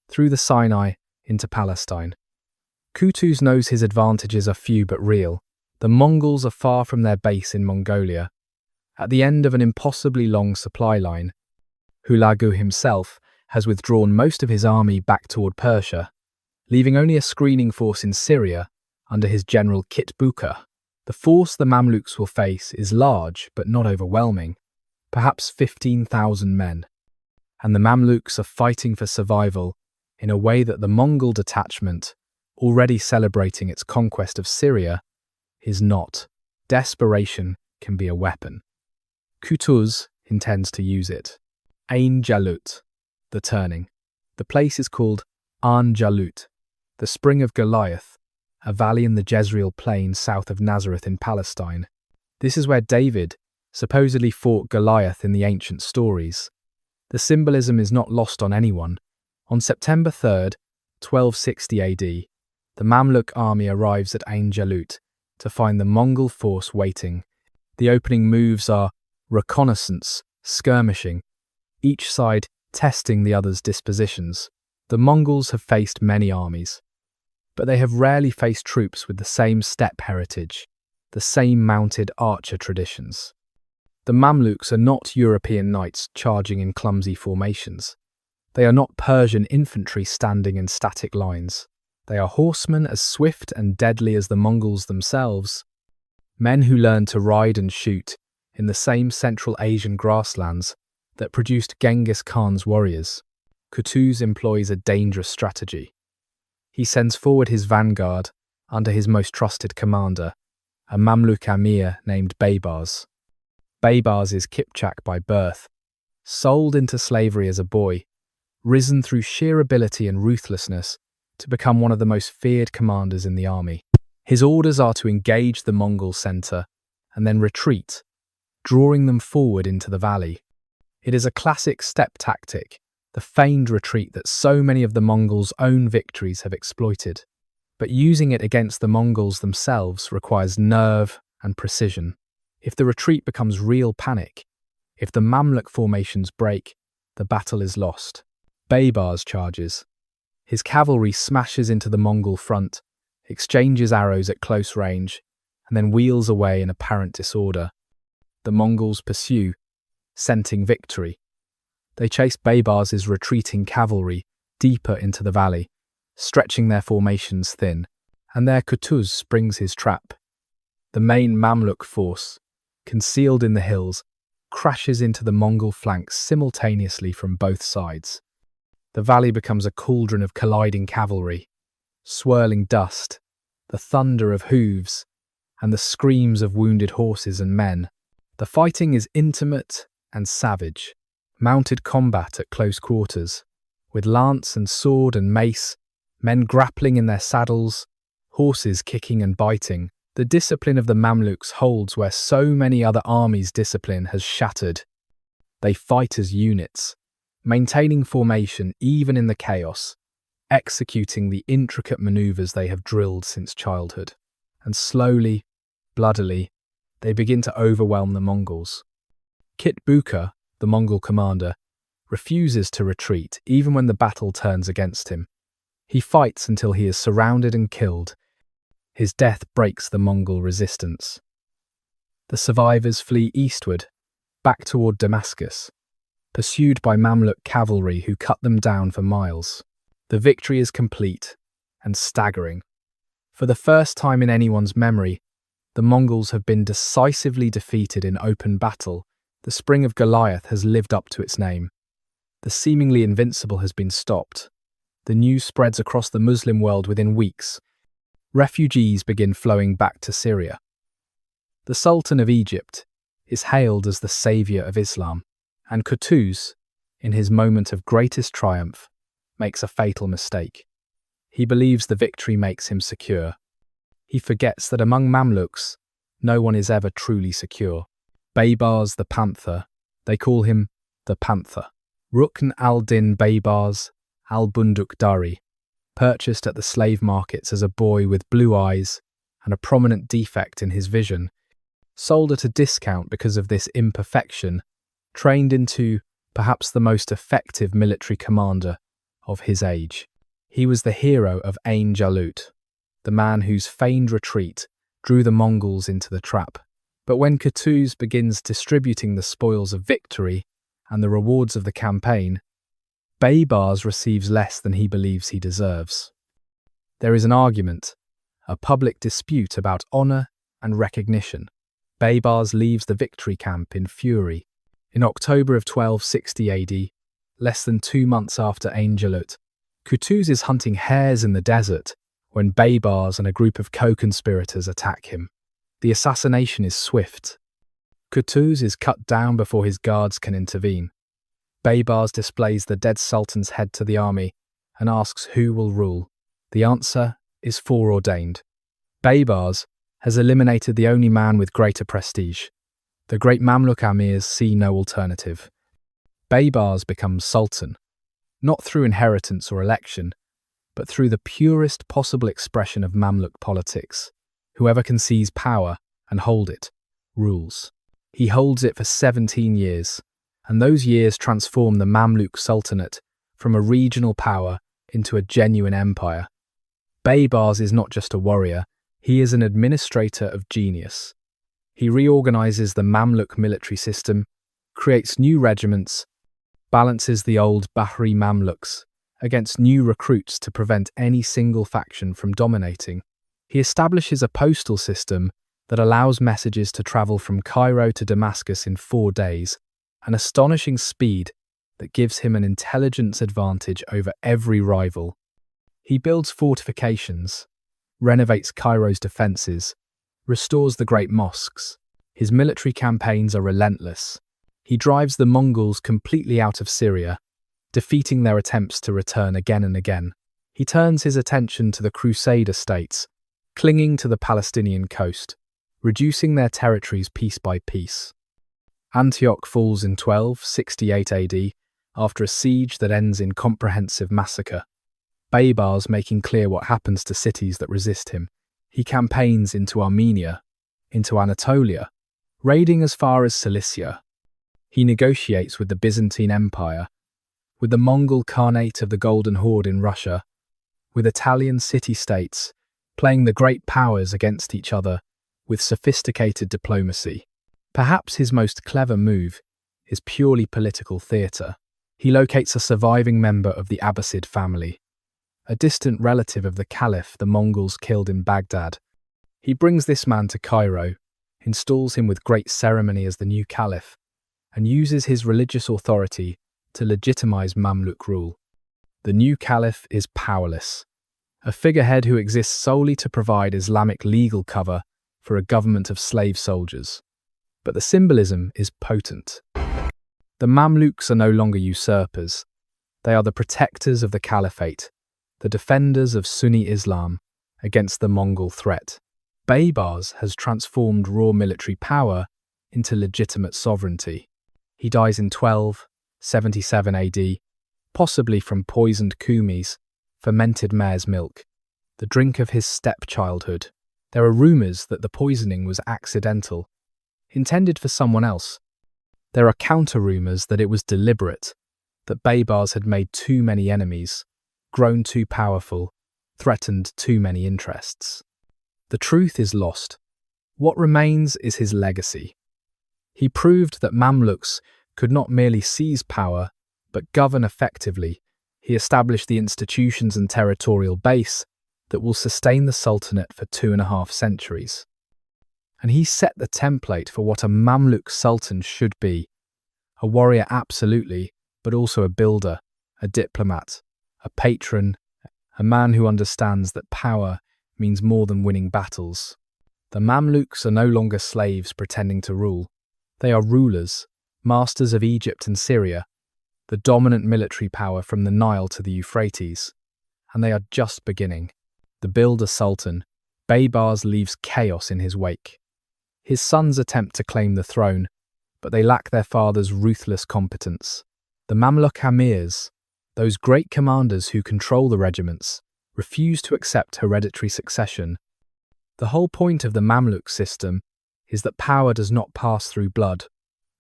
through the Sinai into Palestine. Qutuz knows his advantages are few but real. The Mongols are far from their base in Mongolia, at the end of an impossibly long supply line. Hulagu himself has withdrawn most of his army back toward Persia, leaving only a screening force in Syria under his general Kitbuka. The force the Mamluks will face is large but not overwhelming, perhaps 15,000 men, and the Mamluks are fighting for survival in a way that the Mongol detachment, already celebrating its conquest of Syria, is not. Desperation can be a weapon. Qutuz intends to use it. Ain Jalut, the turning. The place is called An Jalut, the spring of Goliath, a valley in the Jezreel plain south of Nazareth in Palestine. This is where David supposedly fought Goliath in the ancient stories. The symbolism is not lost on anyone. On September 3rd, 1260 AD, the Mamluk army arrives at Ain Jalut to find the Mongol force waiting. The opening moves are reconnaissance, skirmishing, each side testing the other's dispositions. The Mongols have faced many armies, but they have rarely faced troops with the same steppe heritage, the same mounted archer traditions. The Mamluks are not European knights charging in clumsy formations. They are not Persian infantry standing in static lines. They are horsemen as swift and deadly as the Mongols themselves, men who learned to ride and shoot in the same Central Asian grasslands that produced Genghis Khan's warriors. Qutuz employs a dangerous strategy. He sends forward his vanguard under his most trusted commander, a Mamluk emir named Baybars. Baybars is Kipchak by birth, sold into slavery as a boy, risen through sheer ability and ruthlessness to become one of the most feared commanders in the army. His orders are to engage the Mongol center and then retreat, drawing them forward into the valley. It is a classic step tactic, the feigned retreat that so many of the Mongols' own victories have exploited. But using it against the Mongols themselves requires nerve and precision. If the retreat becomes real panic, if the Mamluk formations break, the battle is lost. Baybars charges. His cavalry smashes into the Mongol front, exchanges arrows at close range, and then wheels away in apparent disorder. The Mongols pursue, scenting victory. They chase Baybars' retreating cavalry deeper into the valley, stretching their formations thin, and there Kutuz springs his trap. The main Mamluk force, concealed in the hills, crashes into the Mongol flanks simultaneously from both sides. The valley becomes a cauldron of colliding cavalry, swirling dust, the thunder of hooves, and the screams of wounded horses and men. The fighting is intimate and savage, mounted combat at close quarters, with lance and sword and mace, men grappling in their saddles, horses kicking and biting. The discipline of the Mamluks holds where so many other armies' discipline has shattered. They fight as units, maintaining formation even in the chaos, executing the intricate maneuvers they have drilled since childhood. And slowly, bloodily, they begin to overwhelm the Mongols. Kitbuka, the Mongol commander, refuses to retreat even when the battle turns against him. He fights until he is surrounded and killed. His death breaks the Mongol resistance. The survivors flee eastward, back toward Damascus, pursued by Mamluk cavalry who cut them down for miles. The victory is complete and staggering. For the first time in anyone's memory, the Mongols have been decisively defeated in open battle. The spring of Goliath has lived up to its name. The seemingly invincible has been stopped. The news spreads across the Muslim world within weeks. Refugees begin flowing back to Syria. The Sultan of Egypt is hailed as the saviour of Islam, and Kutuz, in his moment of greatest triumph, makes a fatal mistake. He believes the victory makes him secure. He forgets that among Mamluks, no one is ever truly secure. Baybars the Panther, they call him the Panther. Rukn al-Din Baybars al-Bunduk Dari, purchased at the slave markets as a boy with blue eyes and a prominent defect in his vision, sold at a discount because of this imperfection, trained into perhaps the most effective military commander of his age. He was the hero of Ain Jalut, the man whose feigned retreat drew the Mongols into the trap. But when Kutuz begins distributing the spoils of victory and the rewards of the campaign, Baybars receives less than he believes he deserves. There is an argument, a public dispute about honour and recognition. Baybars leaves the victory camp in fury. In October of 1260 AD, less than 2 months after Ain Jalut, Kutuz is hunting hares in the desert when Baybars and a group of co-conspirators attack him. The assassination is swift. Kutuz is cut down before his guards can intervene. Baybars displays the dead sultan's head to the army and asks who will rule. The answer is foreordained. Baybars has eliminated the only man with greater prestige. The great Mamluk amirs see no alternative. Baybars becomes sultan, not through inheritance or election, but through the purest possible expression of Mamluk politics. Whoever can seize power and hold it, rules. He holds it for 17 years, and those years transform the Mamluk sultanate from a regional power into a genuine empire. Baybars is not just a warrior, he is an administrator of genius. He reorganizes the Mamluk military system, creates new regiments, balances the old Bahri Mamluks against new recruits to prevent any single faction from dominating. He establishes a postal system that allows messages to travel from Cairo to Damascus in 4 days, an astonishing speed that gives him an intelligence advantage over every rival. He builds fortifications, renovates Cairo's defences, restores the great mosques, His military campaigns are relentless. He drives the Mongols completely out of Syria, defeating their attempts to return again and again. He turns his attention to the Crusader states, clinging to the Palestinian coast, reducing their territories piece by piece. Antioch falls in 1268 AD after a siege that ends in comprehensive massacre. Baybars making clear what happens to cities that resist him. He campaigns into Armenia, into Anatolia, raiding as far as Cilicia. He negotiates with the Byzantine Empire, with the Mongol Khanate of the Golden Horde in Russia, with Italian city-states, playing the great powers against each other with sophisticated diplomacy. Perhaps his most clever move is purely political theatre. He locates a surviving member of the Abbasid family, a distant relative of the Caliph the Mongols killed in Baghdad. He brings this man to Cairo, installs him with great ceremony as the new Caliph, and uses his religious authority to legitimize Mamluk rule. The new Caliph is powerless, a figurehead who exists solely to provide Islamic legal cover for a government of slave soldiers. But the symbolism is potent. The Mamluks are no longer usurpers. They are the protectors of the caliphate, the defenders of Sunni Islam against the Mongol threat. Baybars has transformed raw military power into legitimate sovereignty. He dies in 1277 AD, possibly from poisoned kumis, fermented mare's milk, the drink of his stepchildhood. There are rumours that the poisoning was accidental, intended for someone else. There are counter-rumours that it was deliberate, that Baybars had made too many enemies, grown too powerful, threatened too many interests. The truth is lost. What remains is his legacy. He proved that Mamluks could not merely seize power, but govern effectively. He established the institutions and territorial base that will sustain the Sultanate for 2.5 centuries. And he set the template for what a Mamluk Sultan should be. A warrior absolutely, but also a builder, a diplomat, a patron, a man who understands that power means more than winning battles. The Mamluks are no longer slaves pretending to rule. They are rulers, masters of Egypt and Syria, the dominant military power from the Nile to the Euphrates. And they are just beginning. The builder sultan, Baybars, leaves chaos in his wake. His sons attempt to claim the throne, but they lack their father's ruthless competence. The Mamluk amirs, those great commanders who control the regiments, refuse to accept hereditary succession. The whole point of the Mamluk system is that power does not pass through blood.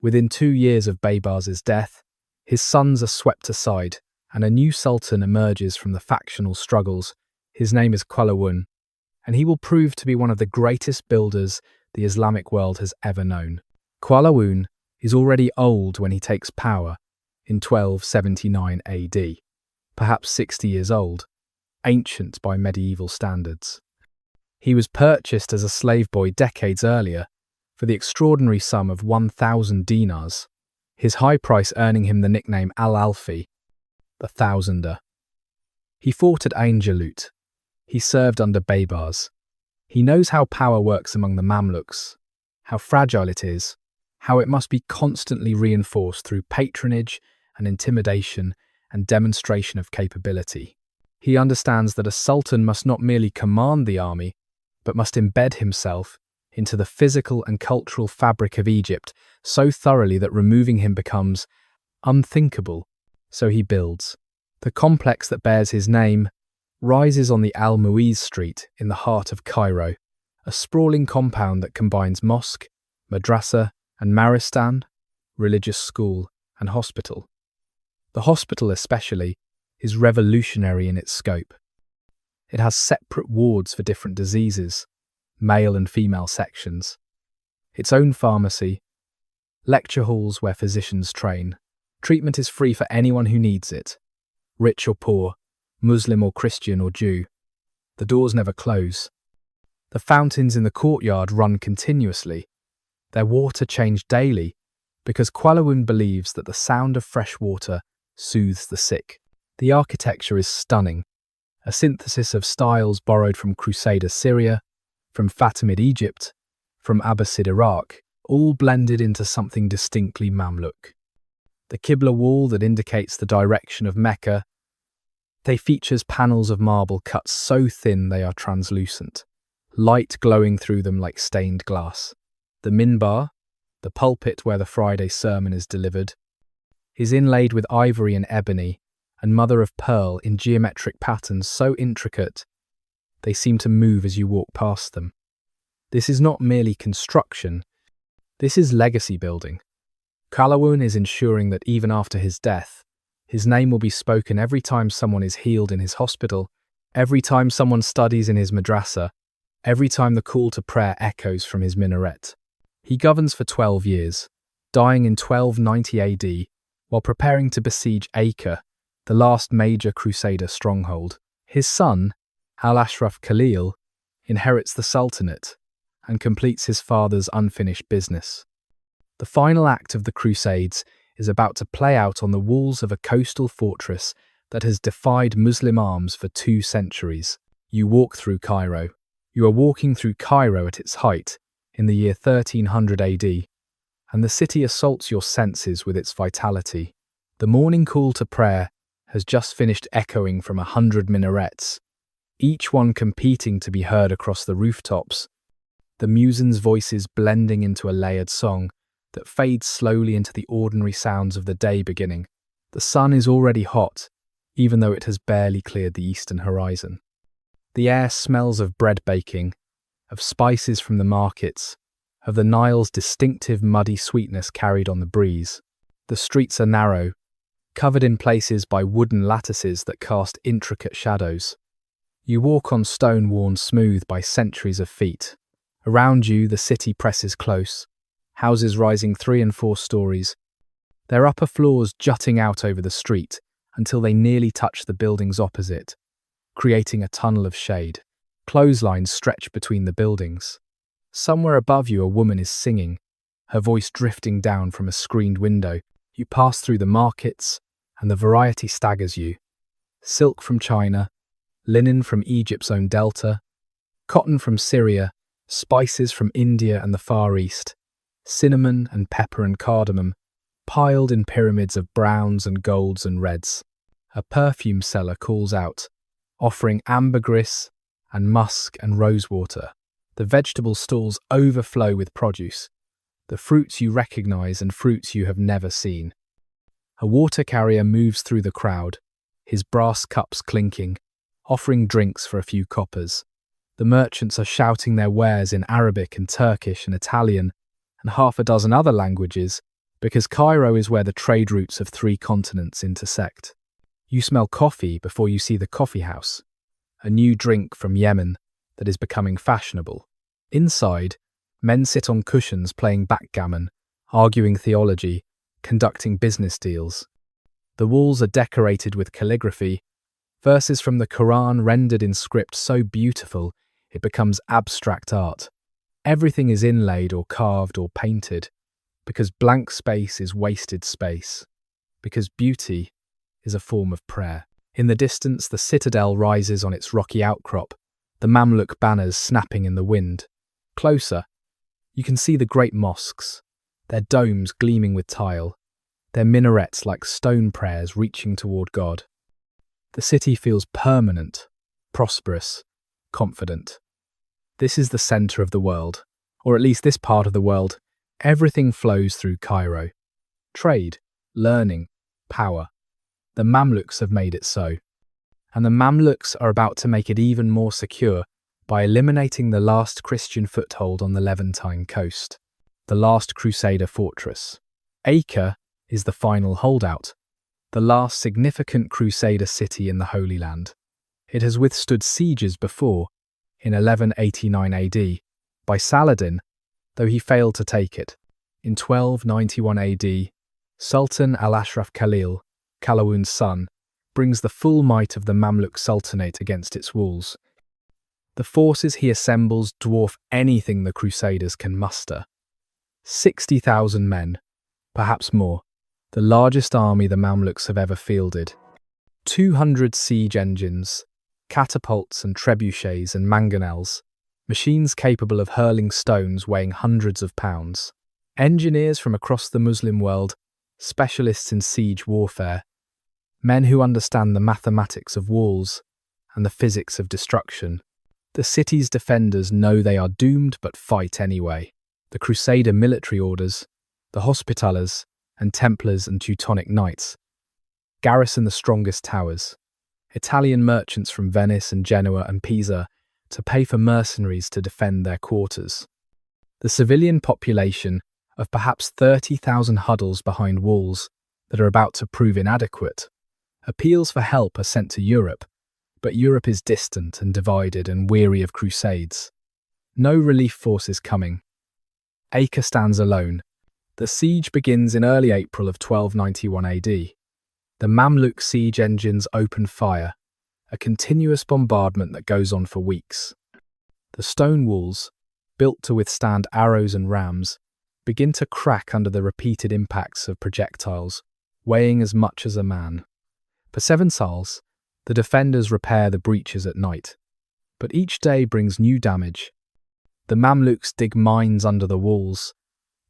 Within 2 years of Baybars's death, his sons are swept aside, and a new sultan emerges from the factional struggles. His name is Qalawun, and he will prove to be one of the greatest builders the Islamic world has ever known. Qalawun is already old when he takes power in 1279 AD, perhaps 60 years old, ancient by medieval standards. He was purchased as a slave boy decades earlier for the extraordinary sum of 1,000 dinars, his high price earning him the nickname Al-Alfi, the Thousander. He fought at Ain Jalut. He served under Baybars. He knows how power works among the Mamluks, how fragile it is, how it must be constantly reinforced through patronage and intimidation and demonstration of capability. He understands that a sultan must not merely command the army, but must embed himself into the physical and cultural fabric of Egypt so thoroughly that removing him becomes unthinkable. So he builds. The complex that bears his name rises on the Al-Muiz Street in the heart of Cairo, a sprawling compound that combines mosque, madrasa, and maristan, religious school, and hospital. The hospital especially is revolutionary in its scope. It has separate wards for different diseases, male and female sections, its own pharmacy, lecture halls where physicians train. Treatment is free for anyone who needs it, rich or poor, Muslim or Christian or Jew. The doors never close. The fountains in the courtyard run continuously. Their water changed daily because Qalawun believes that the sound of fresh water soothes the sick. The architecture is stunning, a synthesis of styles borrowed from Crusader Syria, from Fatimid Egypt, from Abbasid Iraq, all blended into something distinctly Mamluk. The Qibla wall that indicates the direction of Mecca, they features panels of marble cut so thin they are translucent, light glowing through them like stained glass. The minbar, the pulpit where the Friday sermon is delivered, is inlaid with ivory and ebony and mother of pearl in geometric patterns so intricate they seem to move as you walk past them. This is not merely construction, this is legacy building. Qalawun is ensuring that even after his death, his name will be spoken every time someone is healed in his hospital, every time someone studies in his madrasa, every time the call to prayer echoes from his minaret. He governs for 12 years, dying in 1290 AD, while preparing to besiege Acre, the last major Crusader stronghold. His son, Al-Ashraf Khalil, inherits the sultanate and completes his father's unfinished business. The final act of the Crusades is about to play out on the walls of a coastal fortress that has defied Muslim arms for 2 centuries. You walk through Cairo. You are walking through Cairo at its height, in the year 1300 AD, and the city assaults your senses with its vitality. The morning call to prayer has just finished echoing from 100 minarets, each one competing to be heard across the rooftops, the muezzins' voices blending into a layered song that fades slowly into the ordinary sounds of the day beginning. The sun is already hot, even though it has barely cleared the eastern horizon. The air smells of bread baking, of spices from the markets, of the Nile's distinctive muddy sweetness carried on the breeze. The streets are narrow, covered in places by wooden lattices that cast intricate shadows. You walk on stone worn smooth by centuries of feet. Around you, the city presses close, houses rising 3 and 4 stories, their upper floors jutting out over the street until they nearly touch the buildings opposite, creating a tunnel of shade. Clotheslines stretch between the buildings. Somewhere above you, a woman is singing, her voice drifting down from a screened window. You pass through the markets, and the variety staggers you. Silk from China, linen from Egypt's own delta, cotton from Syria, spices from India and the Far East, cinnamon and pepper and cardamom, piled in pyramids of browns and golds and reds. A perfume seller calls out, offering ambergris and musk and rosewater. The vegetable stalls overflow with produce, the fruits you recognize and fruits you have never seen. A water carrier moves through the crowd, his brass cups clinking, offering drinks for a few coppers. The merchants are shouting their wares in Arabic and Turkish and Italian and half a dozen other languages, because Cairo is where the trade routes of 3 continents intersect. You smell coffee before you see the coffee house, a new drink from Yemen that is becoming fashionable. Inside, men sit on cushions playing backgammon, arguing theology, conducting business deals. The walls are decorated with calligraphy, verses from the Quran rendered in script so beautiful it becomes abstract art. Everything is inlaid or carved or painted, because blank space is wasted space, because beauty is a form of prayer. In the distance, the citadel rises on its rocky outcrop, the Mamluk banners snapping in the wind. Closer, you can see the great mosques, their domes gleaming with tile, their minarets like stone prayers reaching toward God. The city feels permanent, prosperous, confident. This is the center of the world, or at least this part of the world. Everything flows through Cairo. Trade, learning, power. The Mamluks have made it so. And the Mamluks are about to make it even more secure by eliminating the last Christian foothold on the Levantine coast, the last Crusader fortress. Acre is the final holdout, the last significant Crusader city in the Holy Land. It has withstood sieges before, in 1189 AD, by Saladin, though he failed to take it. In 1291 AD, Sultan Al-Ashraf Khalil, Qalawun's son, brings the full might of the Mamluk Sultanate against its walls. The forces he assembles dwarf anything the Crusaders can muster. 60,000 men, perhaps more, the largest army the Mamluks have ever fielded. 200 siege engines, catapults and trebuchets and mangonels, machines capable of hurling stones weighing hundreds of pounds. Engineers from across the Muslim world, specialists in siege warfare, men who understand the mathematics of walls and the physics of destruction. The city's defenders know they are doomed but fight anyway. The Crusader military orders, the Hospitallers and Templars and Teutonic Knights, garrison the strongest towers. Italian merchants from Venice and Genoa and Pisa to pay for mercenaries to defend their quarters. The civilian population of perhaps 30,000 huddles behind walls that are about to prove inadequate. Appeals for help are sent to Europe, but Europe is distant and divided and weary of crusades. No relief force is coming. Acre stands alone. The siege begins in early April of 1291 AD. The Mamluk siege engines open fire, a continuous bombardment that goes on for weeks. The stone walls, built to withstand arrows and rams, begin to crack under the repeated impacts of projectiles, weighing as much as a man. For 7 sols, the defenders repair the breaches at night, but each day brings new damage. The Mamluks dig mines under the walls,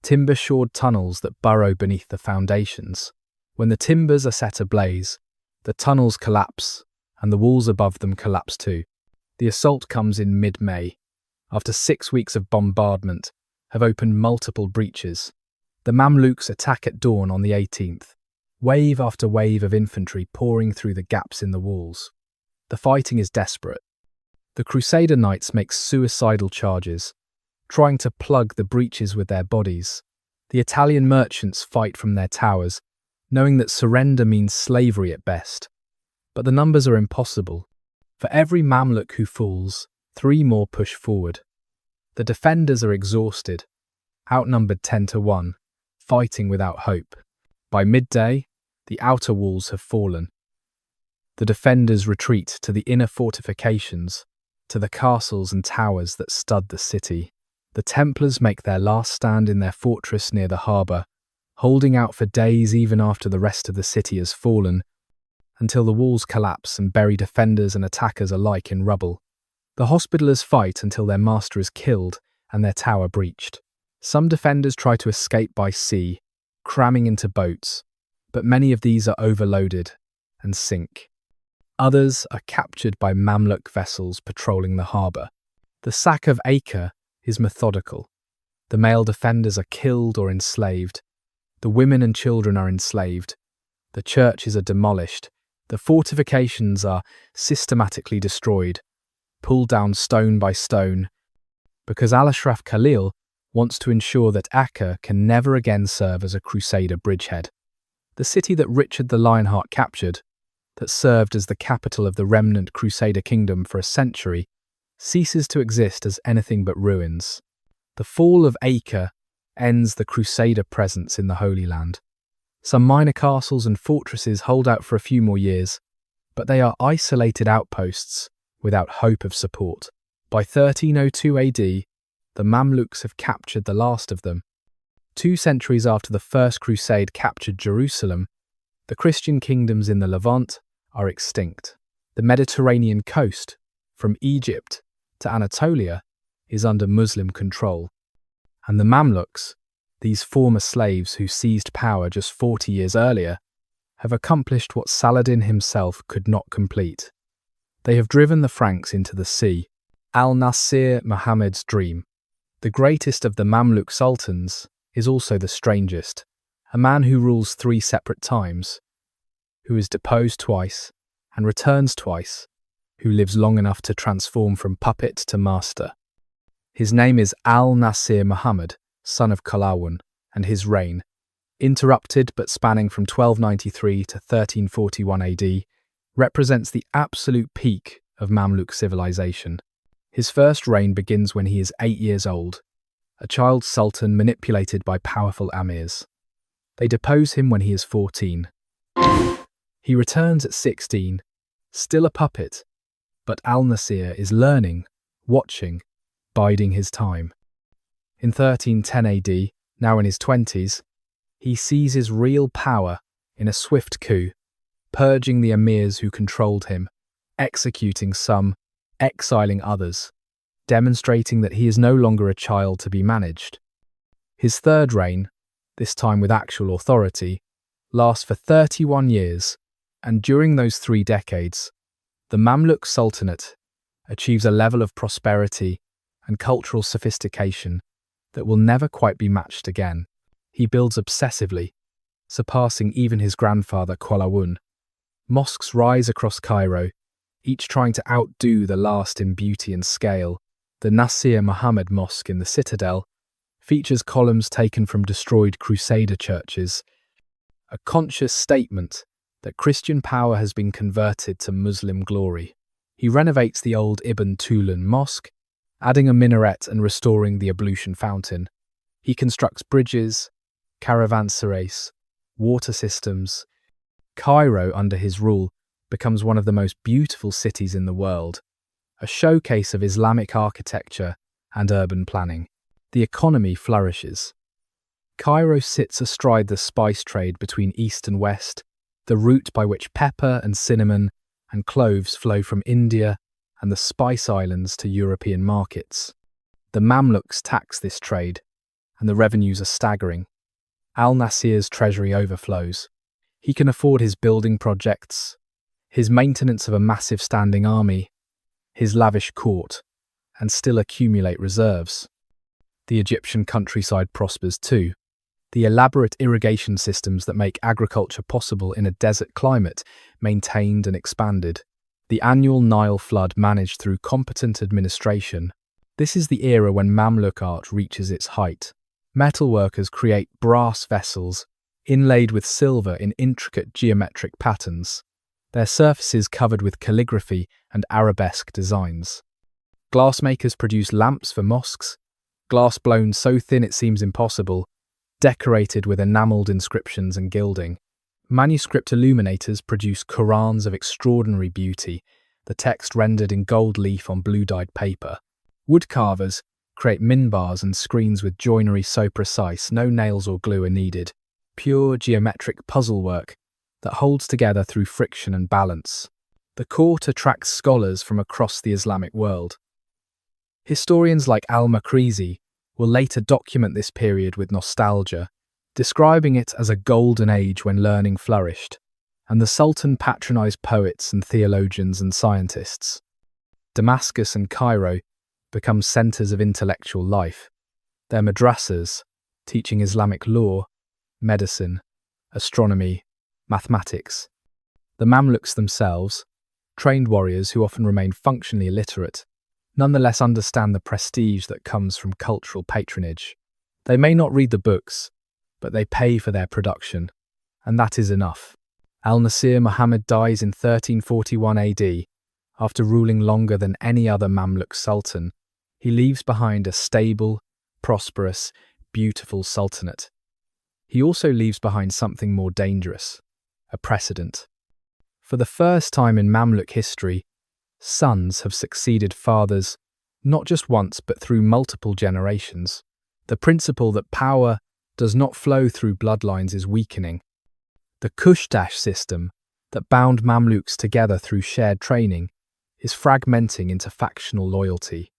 timber-shored tunnels that burrow beneath the foundations. When the timbers are set ablaze, the tunnels collapse, and the walls above them collapse too. The assault comes in mid-May. After 6 weeks of bombardment, have opened multiple breaches. The Mamluks attack at dawn on the 18th, wave after wave of infantry pouring through the gaps in the walls. The fighting is desperate. The Crusader knights make suicidal charges, trying to plug the breaches with their bodies. The Italian merchants fight from their towers, knowing that surrender means slavery at best. But the numbers are impossible. For every Mamluk who falls, 3 more push forward. The defenders are exhausted, outnumbered 10-1, fighting without hope. By midday, the outer walls have fallen. The defenders retreat to the inner fortifications, to the castles and towers that stud the city. The Templars make their last stand in their fortress near the harbour, holding out for days even after the rest of the city has fallen, until the walls collapse and bury defenders and attackers alike in rubble. The Hospitallers fight until their master is killed and their tower breached. Some defenders try to escape by sea, cramming into boats, but many of these are overloaded and sink. Others are captured by Mamluk vessels patrolling the harbour. The sack of Acre is methodical. The male defenders are killed or enslaved. The women and children are enslaved. The churches are demolished. The fortifications are systematically destroyed, pulled down stone by stone, because Al-Ashraf Khalil wants to ensure that Acre can never again serve as a Crusader bridgehead. The city that Richard the Lionheart captured, that served as the capital of the remnant Crusader kingdom for a century, ceases to exist as anything but ruins. The fall of Acre ends the Crusader presence in the Holy Land. Some minor castles and fortresses hold out for a few more years, but they are isolated outposts without hope of support. By 1302 AD, the Mamluks have captured the last of them. 2 centuries after the First Crusade captured Jerusalem, the Christian kingdoms in the Levant are extinct. The Mediterranean coast, from Egypt to Anatolia, is under Muslim control. And the Mamluks, these former slaves who seized power just 40 years earlier, have accomplished what Saladin himself could not complete. They have driven the Franks into the sea. Al-Nasir Muhammad's dream. The greatest of the Mamluk sultans is also the strangest, a man who rules 3 separate times, who is deposed twice and returns twice, who lives long enough to transform from puppet to master. His name is Al-Nasir Muhammad, son of Kalawun, and his reign, interrupted but spanning from 1293 to 1341 AD, represents the absolute peak of Mamluk civilization. His first reign begins when he is 8 years old, a child sultan manipulated by powerful amirs. They depose him when he is 14. He returns at 16, still a puppet, but Al-Nasir is learning, watching, biding his time. In 1310 AD, now in his 20s, he seizes real power in a swift coup, purging the emirs who controlled him, executing some, exiling others, demonstrating that he is no longer a child to be managed. His third reign, this time with actual authority, lasts for 31 years, and during those 3 decades, the Mamluk Sultanate achieves a level of prosperity and cultural sophistication that will never quite be matched again. He builds obsessively, surpassing even his grandfather Qalawun. Mosques rise across Cairo, each trying to outdo the last in beauty and scale. The Nasir Muhammad Mosque in the Citadel features columns taken from destroyed Crusader churches, a conscious statement that Christian power has been converted to Muslim glory. He renovates the old Ibn Tulun Mosque, adding a minaret and restoring the ablution fountain. He constructs bridges, caravanserais, water systems. Cairo, under his rule, becomes one of the most beautiful cities in the world, a showcase of Islamic architecture and urban planning. The economy flourishes. Cairo sits astride the spice trade between east and west, the route by which pepper and cinnamon and cloves flow from India and the Spice Islands to European markets. The Mamluks tax this trade, and the revenues are staggering. Al-Nasir's treasury overflows. He can afford his building projects, his maintenance of a massive standing army, his lavish court, and still accumulate reserves. The Egyptian countryside prospers too. The elaborate irrigation systems that make agriculture possible in a desert climate maintained and expanded. The annual Nile flood managed through competent administration. This is the era when Mamluk art reaches its height. Metalworkers create brass vessels, inlaid with silver in intricate geometric patterns, their surfaces covered with calligraphy and arabesque designs. Glassmakers produce lamps for mosques, glass blown so thin it seems impossible, decorated with enamelled inscriptions and gilding. Manuscript illuminators produce Qurans of extraordinary beauty, the text rendered in gold leaf on blue-dyed paper. Woodcarvers create minbars and screens with joinery so precise no nails or glue are needed. Pure geometric puzzle work that holds together through friction and balance. The court attracts scholars from across the Islamic world. Historians like al-Makrizi will later document this period with nostalgia, describing it as a golden age when learning flourished, and the Sultan patronized poets and theologians and scientists. Damascus and Cairo become centers of intellectual life. Their madrasas, teaching Islamic law, medicine, astronomy, mathematics. The Mamluks themselves, trained warriors who often remain functionally illiterate, nonetheless understand the prestige that comes from cultural patronage. They may not read the books, but they pay for their production, and that is enough. Al-Nasir Muhammad dies in 1341 AD. After ruling longer than any other Mamluk sultan, he leaves behind a stable, prosperous, beautiful sultanate. He also leaves behind something more dangerous, a precedent. For the first time in Mamluk history, sons have succeeded fathers, not just once but through multiple generations. The principle that power does not flow through bloodlines is weakening. The Kushtash system that bound Mamluks together through shared training is fragmenting into factional loyalty.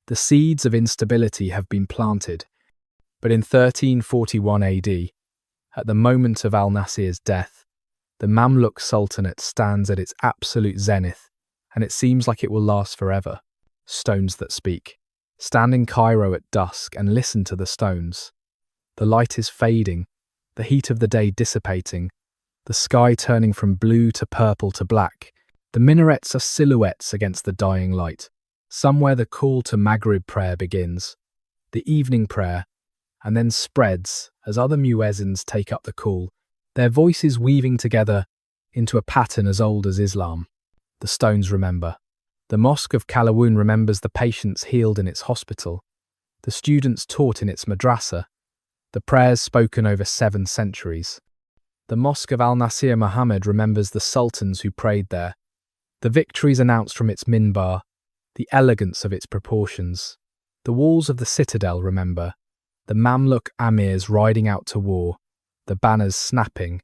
The seeds of instability have been planted, but in 1341 AD, at the moment of al-Nasir's death, the Mamluk Sultanate stands at its absolute zenith, and it seems like it will last forever. Stones that speak. Stand in Cairo at dusk and listen to the stones. The light is fading, the heat of the day dissipating, the sky turning from blue to purple to black. The minarets are silhouettes against the dying light. Somewhere the call to Maghrib prayer begins, the evening prayer, and then spreads as other muezzins take up the call, their voices weaving together into a pattern as old as Islam. The stones remember. The Mosque of Qalawun remembers the patients healed in its hospital, the students taught in its madrasa, the prayers spoken over 7 centuries. The Mosque of al-Nasir Muhammad remembers the sultans who prayed there, the victories announced from its minbar, the elegance of its proportions. The walls of the citadel remember, the Mamluk amirs riding out to war, the banners snapping,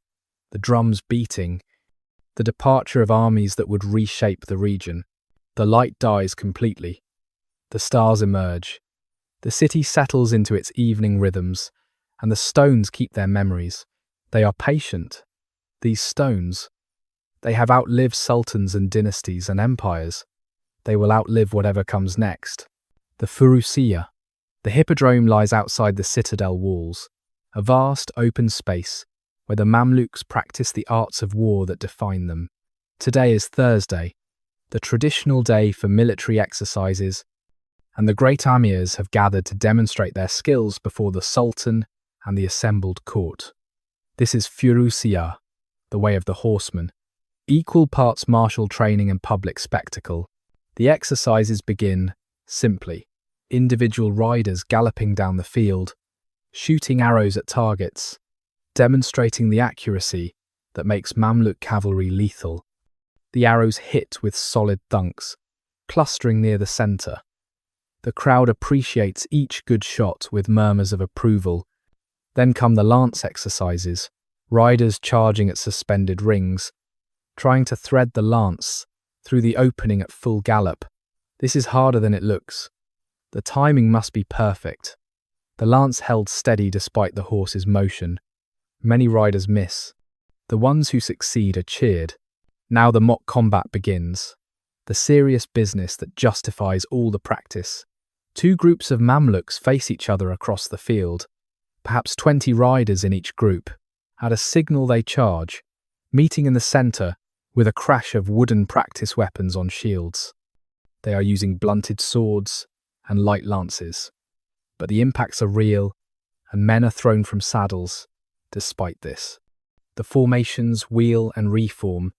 the drums beating, the departure of armies that would reshape the region. The light dies completely. The stars emerge, The city settles into its evening rhythms, and the stones keep their memories. They are patient. These stones, they have outlived sultans and dynasties and empires. They will outlive whatever comes next. The Furusiyya. The hippodrome lies outside the citadel walls, a vast open space where the Mamluks practice the arts of war that define them. Today is Thursday, the traditional day for military exercises, and the great amirs have gathered to demonstrate their skills before the sultan and the assembled court. This is Furusiyya, the way of the horseman, equal parts martial training and public spectacle. The exercises begin simply. Individual riders galloping down the field, shooting arrows at targets, demonstrating the accuracy that makes Mamluk cavalry lethal. The arrows hit with solid thunks, clustering near the centre. The crowd appreciates each good shot with murmurs of approval. Then come the lance exercises, riders charging at suspended rings, trying to thread the lance through the opening at full gallop. This is harder than it looks. The timing must be perfect. The lance held steady despite the horse's motion. Many riders miss. The ones who succeed are cheered. Now the mock combat begins, the serious business that justifies all the practice. Two groups of Mamluks face each other across the field, perhaps 20 riders in each group. At a signal they charge, meeting in the centre with a crash of wooden practice weapons on shields. They are using blunted swords and light lances, but the impacts are real and men are thrown from saddles. Despite this, the formations wheel and reform,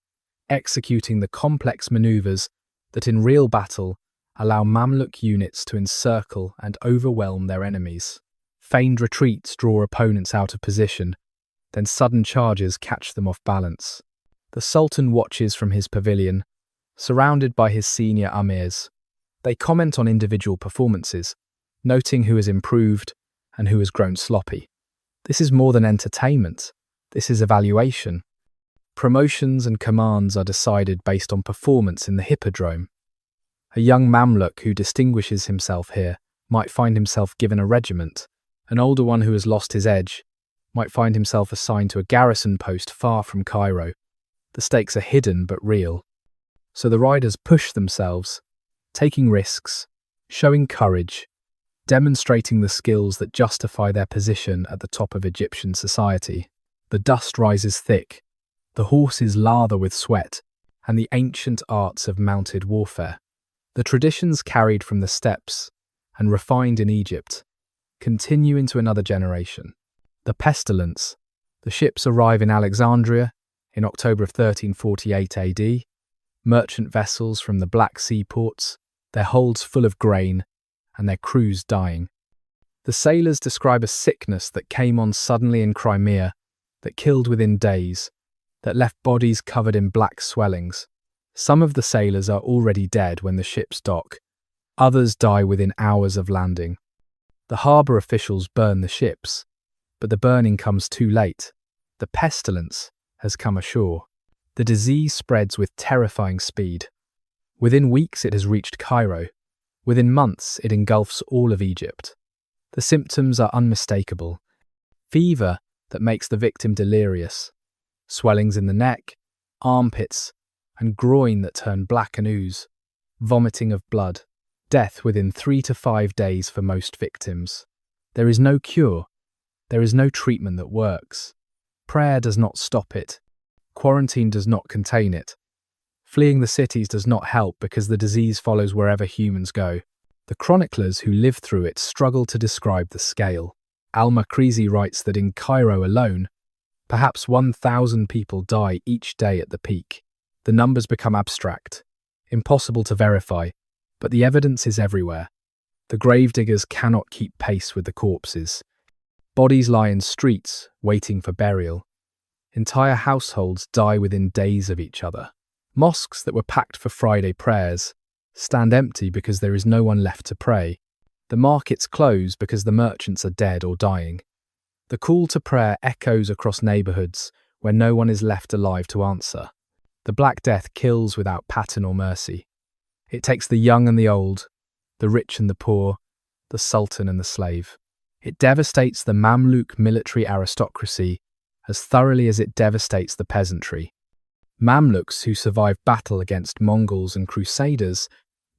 executing the complex maneuvers that in real battle allow Mamluk units to encircle and overwhelm their enemies. Feigned retreats draw opponents out of position, then sudden charges catch them off balance. The Sultan watches from his pavilion, surrounded by his senior amirs. They comment on individual performances, noting who has improved and who has grown sloppy. This is more than entertainment. This is evaluation. Promotions and commands are decided based on performance in the hippodrome. A young Mamluk who distinguishes himself here might find himself given a regiment. An older one who has lost his edge might find himself assigned to a garrison post far from Cairo. The stakes are hidden but real. So the riders push themselves, taking risks, showing courage, demonstrating the skills that justify their position at the top of Egyptian society. The dust rises thick, the horses lather with sweat, and the ancient arts of mounted warfare. The traditions carried from the steppes and refined in Egypt continue into another generation. The pestilence. The ships arrive in Alexandria in October of 1348 AD, merchant vessels from the Black Sea ports, their holds full of grain, and their crews dying. The sailors describe a sickness that came on suddenly in Crimea, that killed within days, that left bodies covered in black swellings. Some of the sailors are already dead when the ships dock. Others die within hours of landing. The harbour officials burn the ships, but the burning comes too late. The pestilence has come ashore. The disease spreads with terrifying speed. Within weeks it has reached Cairo. Within months it engulfs all of Egypt. The symptoms are unmistakable. Fever that makes the victim delirious. Swellings in the neck, armpits, and groin that turn black and ooze. Vomiting of blood. Death within 3 to 5 days for most victims. There is no cure. There is no treatment that works. Prayer does not stop it. Quarantine does not contain it. Fleeing the cities does not help because the disease follows wherever humans go. The chroniclers who live through it struggle to describe the scale. Al-Makrizi writes that in Cairo alone, perhaps 1,000 people die each day at the peak. The numbers become abstract, impossible to verify, but the evidence is everywhere. The gravediggers cannot keep pace with the corpses. Bodies lie in streets, waiting for burial. Entire households die within days of each other. Mosques that were packed for Friday prayers stand empty because there is no one left to pray. The markets close because the merchants are dead or dying. The call to prayer echoes across neighbourhoods where no one is left alive to answer. The Black Death kills without pattern or mercy. It takes the young and the old, the rich and the poor, the sultan and the slave. It devastates the Mamluk military aristocracy as thoroughly as it devastates the peasantry. Mamluks who survive battle against Mongols and Crusaders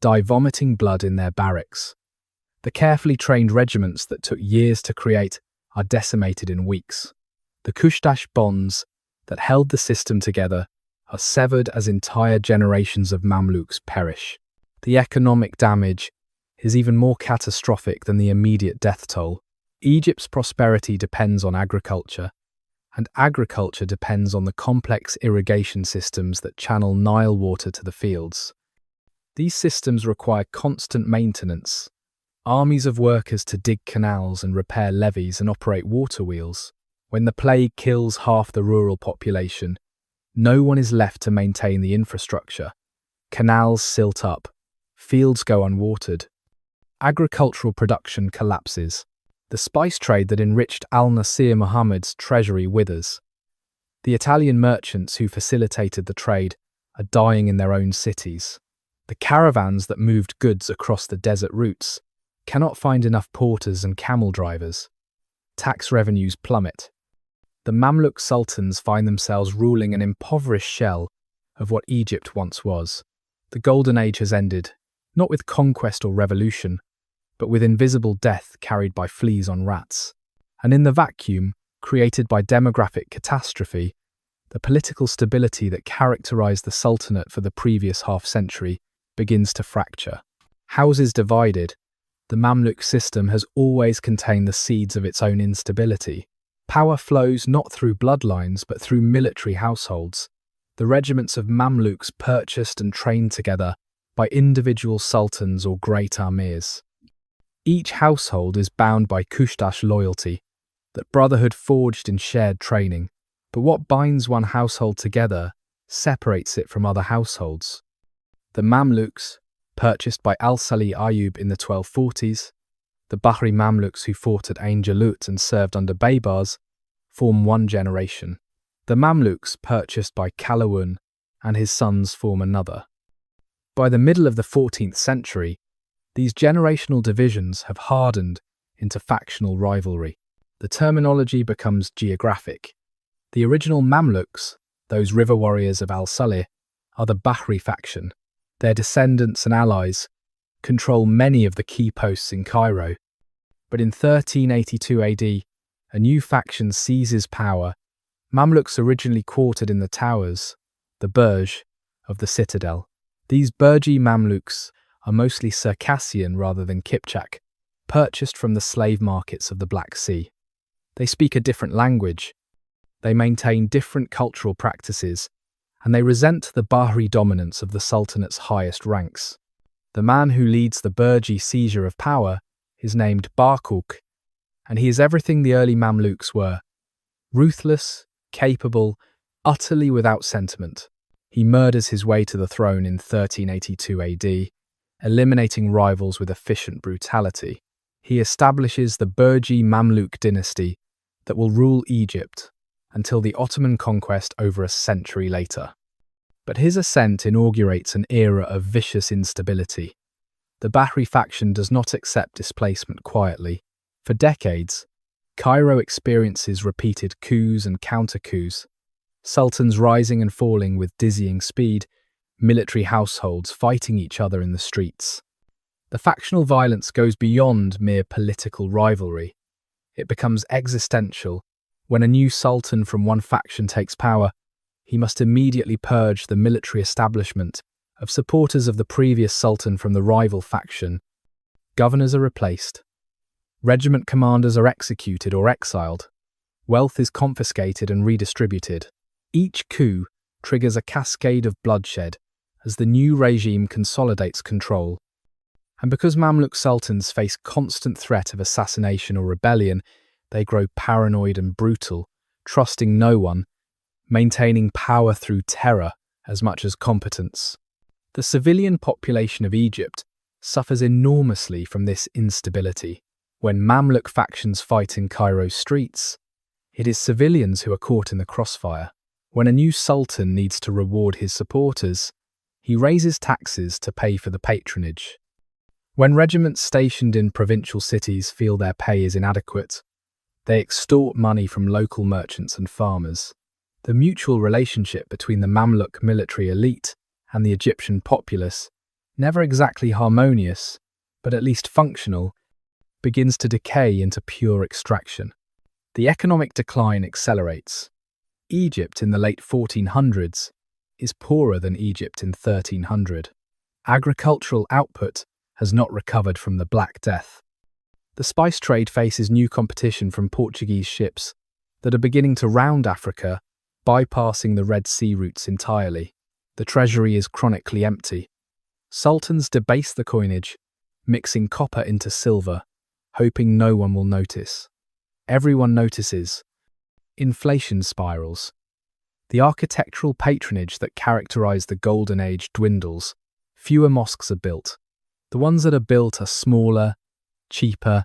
die vomiting blood in their barracks. The carefully trained regiments that took years to create are decimated in weeks. The Kushtash bonds that held the system together are severed as entire generations of Mamluks perish. The economic damage is even more catastrophic than the immediate death toll. Egypt's prosperity depends on agriculture, and agriculture depends on the complex irrigation systems that channel Nile water to the fields. These systems require constant maintenance, armies of workers to dig canals and repair levees and operate water wheels. When the plague kills half the rural population, no one is left to maintain the infrastructure. Canals silt up, fields go unwatered. Agricultural production collapses. The spice trade that enriched al-Nasir Muhammad's treasury withers. The Italian merchants who facilitated the trade are dying in their own cities. The caravans that moved goods across the desert routes cannot find enough porters and camel drivers. Tax revenues plummet. The Mamluk sultans find themselves ruling an impoverished shell of what Egypt once was. The Golden Age has ended, not with conquest or revolution, but with invisible death carried by fleas on rats. And in the vacuum, created by demographic catastrophe, the political stability that characterized the sultanate for the previous half-century begins to fracture. Houses divided, the Mamluk system has always contained the seeds of its own instability. Power flows not through bloodlines but through military households. The regiments of Mamluks purchased and trained together by individual sultans or great amirs. Each household is bound by Kushtash loyalty, that brotherhood forged in shared training. But what binds one household together separates it from other households. The Mamluks, purchased by Al-Salih Ayyub in the 1240s, the Bahri Mamluks who fought at Ain Jalut and served under Baybars, form one generation. The Mamluks, purchased by Kalawun and his sons, form another. By the middle of the 14th century, these generational divisions have hardened into factional rivalry. The terminology becomes geographic. The original Mamluks, those river warriors of Al-Salih, are the Bahri faction. Their descendants and allies control many of the key posts in Cairo. But in 1382 AD, a new faction seizes power. Mamluks originally quartered in the towers, the Burj, of the citadel. These Burji Mamluks are mostly Circassian rather than Kipchak, purchased from the slave markets of the Black Sea. They speak a different language, they maintain different cultural practices, and they resent the Bahri dominance of the Sultanate's highest ranks. The man who leads the Burji seizure of power is named Barkuk, and he is everything the early Mamluks were: ruthless, capable, utterly without sentiment. He murders his way to the throne in 1382 AD, eliminating rivals with efficient brutality. He establishes the Burji Mamluk dynasty that will rule Egypt until the Ottoman conquest over a century later. But his ascent inaugurates an era of vicious instability. The Bahri faction does not accept displacement quietly. For decades, Cairo experiences repeated coups and counter-coups, sultans rising and falling with dizzying speed, military households fighting each other in the streets. The factional violence goes beyond mere political rivalry. It becomes existential. When a new sultan from one faction takes power, he must immediately purge the military establishment of supporters of the previous sultan from the rival faction. Governors are replaced. Regiment commanders are executed or exiled. Wealth is confiscated and redistributed. Each coup triggers a cascade of bloodshed as the new regime consolidates control. And because Mamluk sultans face constant threat of assassination or rebellion, they grow paranoid and brutal, trusting no one, maintaining power through terror as much as competence. The civilian population of Egypt suffers enormously from this instability. When Mamluk factions fight in Cairo's streets, it is civilians who are caught in the crossfire. When a new sultan needs to reward his supporters, he raises taxes to pay for the patronage. When regiments stationed in provincial cities feel their pay is inadequate, they extort money from local merchants and farmers. The mutual relationship between the Mamluk military elite and the Egyptian populace, never exactly harmonious, but at least functional, begins to decay into pure extraction. The economic decline accelerates. Egypt in the late 1400s is poorer than Egypt in 1300. Agricultural output has not recovered from the Black Death. The spice trade faces new competition from Portuguese ships that are beginning to round Africa, bypassing the Red Sea routes entirely. The treasury is chronically empty. Sultans debase the coinage, mixing copper into silver, hoping no one will notice. Everyone notices. Inflation spirals. The architectural patronage that characterized the Golden Age dwindles. Fewer mosques are built. The ones that are built are smaller, cheaper,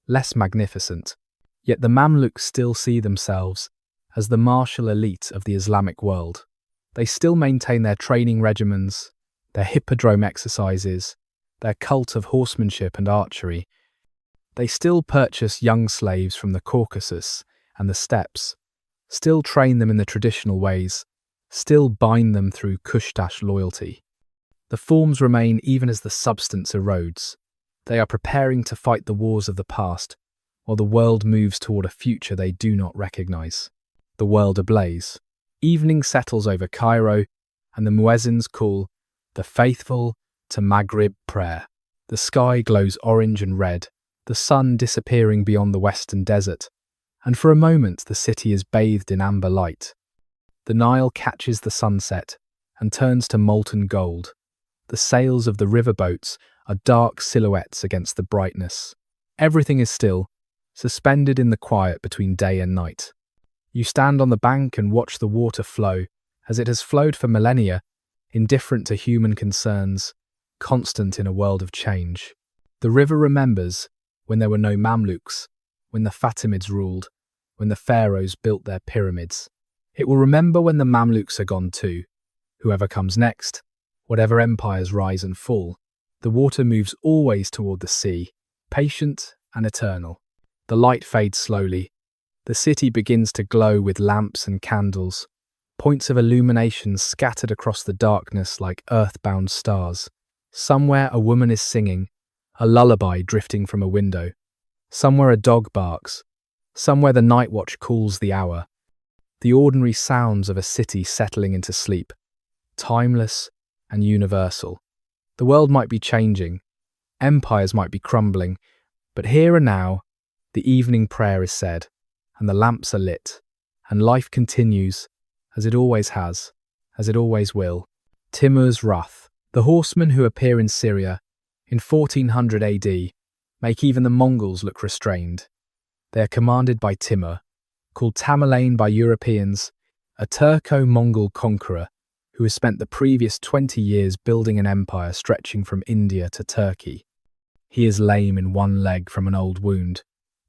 less magnificent. Yet the Mamluks still see themselves as the martial elite of the Islamic world. They still maintain their training regimens, their hippodrome exercises, their cult of horsemanship and archery. They still purchase young slaves from the Caucasus and the steppes, still train them in the traditional ways, still bind them through Kushtash loyalty. The forms remain even as the substance erodes. They are preparing to fight the wars of the past, while the world moves toward a future they do not recognize. The world ablaze. Evening settles over Cairo, and the muezzins call the faithful to Maghrib prayer. The sky glows orange and red, the sun disappearing beyond the western desert, and for a moment the city is bathed in amber light. The Nile catches the sunset and turns to molten gold. The sails of the riverboats are dark silhouettes against the brightness. Everything is still, suspended in the quiet between day and night. You stand on the bank and watch the water flow, as it has flowed for millennia, indifferent to human concerns, constant in a world of change. The river remembers when there were no Mamluks, when the Fatimids ruled, when the pharaohs built their pyramids. It will remember when the Mamluks are gone too. Whoever comes next, whatever empires rise and fall, the water moves always toward the sea, patient and eternal. The light fades slowly. The city begins to glow with lamps and candles, points of illumination scattered across the darkness like earthbound stars. Somewhere a woman is singing, a lullaby drifting from a window. Somewhere a dog barks. Somewhere the night watch calls the hour. The ordinary sounds of a city settling into sleep, timeless and universal. The world might be changing, empires might be crumbling, but here and now, the evening prayer is said, and the lamps are lit, and life continues, as it always has, as it always will. Timur's wrath. The horsemen who appear in Syria in 1400 AD make even the Mongols look restrained. They are commanded by Timur, called Tamerlane by Europeans, a Turco-Mongol conqueror who has spent the previous 20 years building an empire stretching from India to Turkey. He is lame in one leg from an old wound,